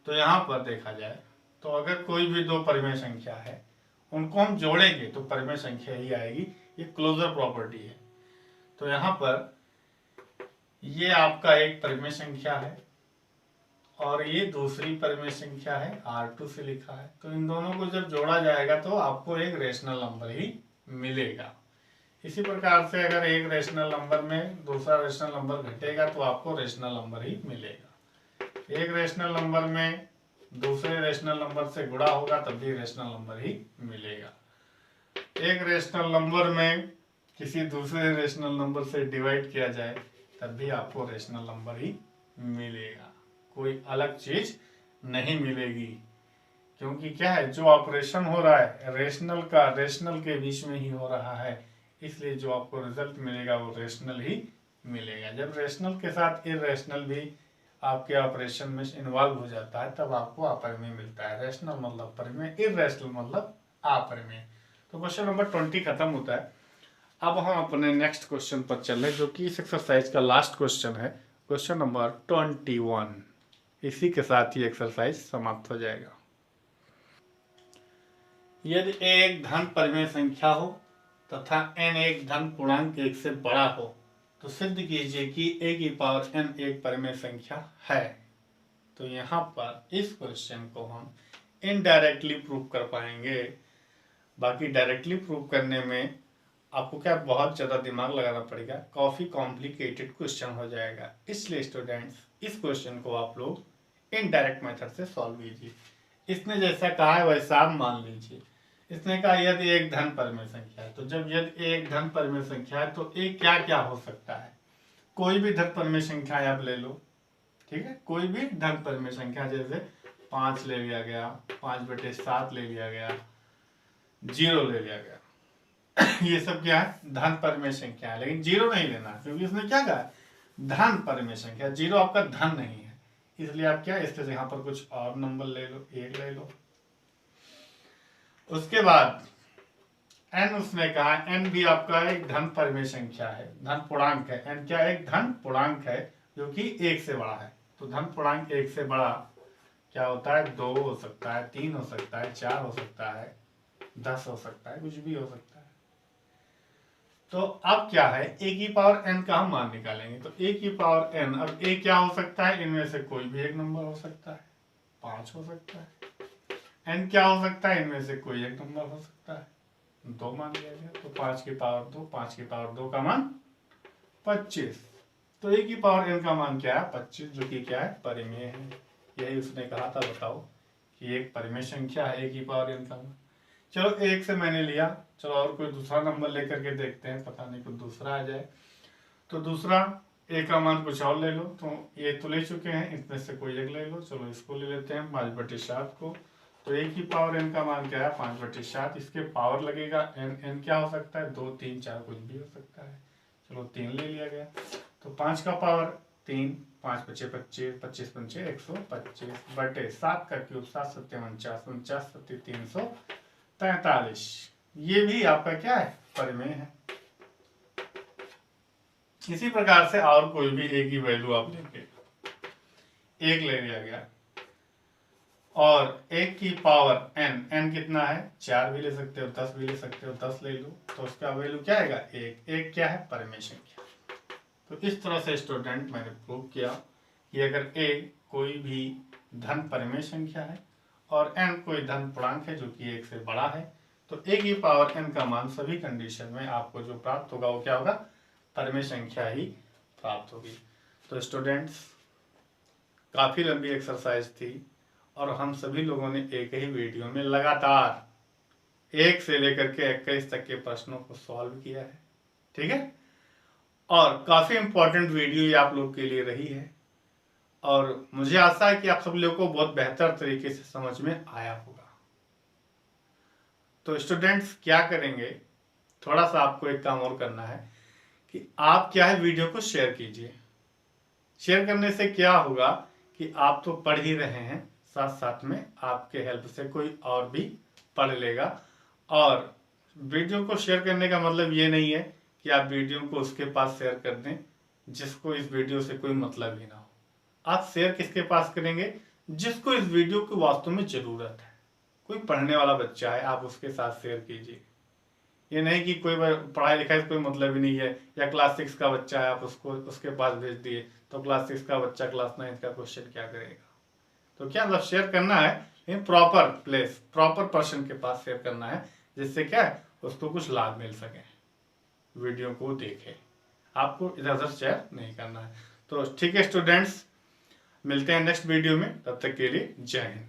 तो यहाँ पर देखा जाए तो अगर कोई भी दो परिमेय संख्या है, उनको हम जोड़ेंगे तो परिमेय संख्या ही आएगी, ये क्लोजर प्रॉपर्टी है। तो यहाँ पर ये आपका एक परिमेय संख्या है और ये दूसरी परिमेय संख्या है, R2 से लिखा है। तो इन दोनों को जब जोड़ा जाएगा तो आपको एक रेशनल नंबर ही मिलेगा। इसी प्रकार से अगर एक रेशनल नंबर में दूसरा रेशनल नंबर घटेगा तो आपको रेशनल नंबर ही मिलेगा। एक रेशनल नंबर में दूसरे रेशनल नंबर से गुणा होगा तब भी रेशनल नंबर ही मिलेगा। एक रेशनल नंबर में किसी दूसरे रेशनल नंबर से डिवाइड किया जाए तब भी आपको रेशनल नंबर ही मिलेगा, कोई अलग चीज नहीं मिलेगी। क्योंकि क्या है, जो ऑपरेशन हो रहा है रेशनल का रेशनल के बीच में ही हो रहा है, इसलिए जो आपको रिजल्ट मिलेगा वो रेशनल ही मिलेगा। जब रेशनल के साथ इरेशनल भी आपके ऑपरेशन में इन्वॉल्व हो जाता है तब आपको अपरिमेय मिलता है। रेशनल मतलब परिमेय, इरेशनल मतलब अपरिमेय। तो क्वेश्चन नंबर 20 खत्म होता है। अब हम अपने नेक्स्ट क्वेश्चन पर चल रहे, जो कि इस एक्सरसाइज का लास्ट क्वेश्चन है, क्वेश्चन नंबर 21। इसी के साथ ही एक्सरसाइज समाप्त हो जाएगा। यदि a एक धन परिमेय संख्या हो तथा n एक धन पूर्णांक 1 से बड़ा हो तो सिद्ध कीजिए कि a⁴n एक परिमेय संख्या है। तो यहाँ पर इस क्वेश्चन को हम इनडायरेक्टली प्रूव कर पाएंगे। बाकी डायरेक्टली प्रूव करने में आपको क्या बहुत ज़्यादा दिमाग लगाना पड़ेगा, काफ़ी कॉम्प्लिकेटेड क्वेश्चन हो जाएगा। इसलिए स्टूडेंट्स इस क्वेश्चन को आप लोग इनडायरेक्ट मेथड से सॉल्व कीजिए। इसने जैसा कहा है वैसा आप मान लीजिए। इसने कहा यदि एक धन परिमेय संख्या है, तो जब यदि एक धन परिमेय संख्या है तो एक क्या क्या हो सकता है, कोई भी धन परिमेय संख्या आप ले लो, ठीक है, कोई भी धन परिमेय संख्या, जैसे 5 ले लिया गया, 5/7 ले लिया गया, 0 ले लिया गया, ये सब क्या है, धन परिमेय संख्या है। लेकिन 0 नहीं लेना, क्योंकि इसने क्या कहा, धन परिमेय संख्या, 0 आपका धन नहीं है, इसलिए आप क्या इसके यहाँ पर कुछ और नंबर ले लो, 1 ले लो। उसके बाद n उसने कहा, n भी आपका एक धन परिमेय संख्या है, धन पूर्णांक है। n क्या एक धन पूर्णांक है जो कि 1 से बड़ा है। तो धन पूर्णांक 1 से बड़ा क्या होता है, 2 हो सकता है, 3 हो सकता है, 4 हो सकता है, 10 हो सकता है, कुछ भी हो सकता है। तो अब क्या है, a⁴n का हम मान निकालेंगे। तो a⁴n, अब a क्या हो सकता है, इनमें से कोई भी एक नंबर हो सकता है, 5 हो सकता है। n क्या हो सकता है, इनमें से कोई एक नंबर हो सकता है, 2 मान लिया गया। तो 5⁴2, 5⁴2 का मान 25। तो a⁴n का मान क्या है, 25, जो कि क्या है, परिमेय है। यही उसने कहा था, बताओ कि एक परिमेय संख्या है a⁴n का मान। चलो 1 से मैंने लिया, चलो और कोई दूसरा नंबर लेकर के देखते हैं, पता नहीं कुछ दूसरा आ जाए। तो दूसरा a का मान कुछ और ले लो। तो ये तो ले चुके हैं, इसमें से कोई एक ले लो। चलो इसको ले लेते हैं, 5/7 को। तो a⁴n का मान क्या है, 5/7। इसके पावर लगेगा n क्या हो सकता है, 2, 3, 4 कुछ भी हो सकता है। चलो 3 ले लिया गया। तो 5 का पावर 3, 5 × 5 = 25, 25 × 5 = 125 बटे 7 का क्यूब 7 × 7 = 49, 49 × 7 = 343। ये भी आपका क्या है, परिमेय है। इसी प्रकार से और कोई भी एक ही वैल्यू आप लेंगे, एक ले लिया गया और 1 की पावर n कितना है, 4 भी ले सकते हो, 10 भी ले सकते हो, 10 ले लो तो उसका वैल्यू क्या आएगा, 1। 1 क्या है, परिमेय संख्या। तो इस तरह से स्टूडेंट मैंने प्रूव किया कि अगर a कोई भी धन परिमेय संख्या है और n कोई धन पूर्णांक है जो कि 1 से बड़ा है, तो a की पावर n का मान सभी कंडीशन में आपको जो प्राप्त होगा वो क्या होगा, परिमेय संख्या ही प्राप्त होगी। तो स्टूडेंट्स, काफ़ी लंबी एक्सरसाइज थी और हम सभी लोगों ने एक ही वीडियो में लगातार 1 से लेकर के 21 तक के प्रश्नों को सॉल्व किया है, ठीक है। और काफ़ी इंपॉर्टेंट वीडियो ये आप लोग के लिए रही है और मुझे आशा है कि आप सब लोगों को बहुत बेहतर तरीके से समझ में आया होगा। तो स्टूडेंट्स क्या करेंगे, थोड़ा सा आपको एक काम और करना है कि आप क्या है, वीडियो को शेयर कीजिए। शेयर करने से क्या होगा कि आप तो पढ़ ही रहे हैं, साथ साथ में आपके हेल्प से कोई और भी पढ़ लेगा। और वीडियो को शेयर करने का मतलब ये नहीं है कि आप वीडियो को उसके पास शेयर कर दें जिसको इस वीडियो से कोई मतलब ही ना हो। आप शेयर किसके पास करेंगे, जिसको इस वीडियो की वास्तव में ज़रूरत है। कोई पढ़ने वाला बच्चा है, आप उसके साथ शेयर कीजिए। ये नहीं कि कोई पढ़ाई लिखाई से कोई मतलब ही नहीं है, या क्लास 6 का बच्चा है आप उसको उसके पास भेज दिए तो क्लास 6 का बच्चा क्लास 9 का क्वेश्चन क्या करेगा। तो क्या मतलब शेयर करना है, लेकिन प्रॉपर प्लेस, प्रॉपर पर्सन के पास शेयर करना है, जिससे क्या है उसको कुछ लाभ मिल सके, वीडियो को देखे, आपको इधर उधर शेयर नहीं करना है। तो ठीक है स्टूडेंट्स, मिलते हैं नेक्स्ट वीडियो में, तब तक के लिए जय हिंद।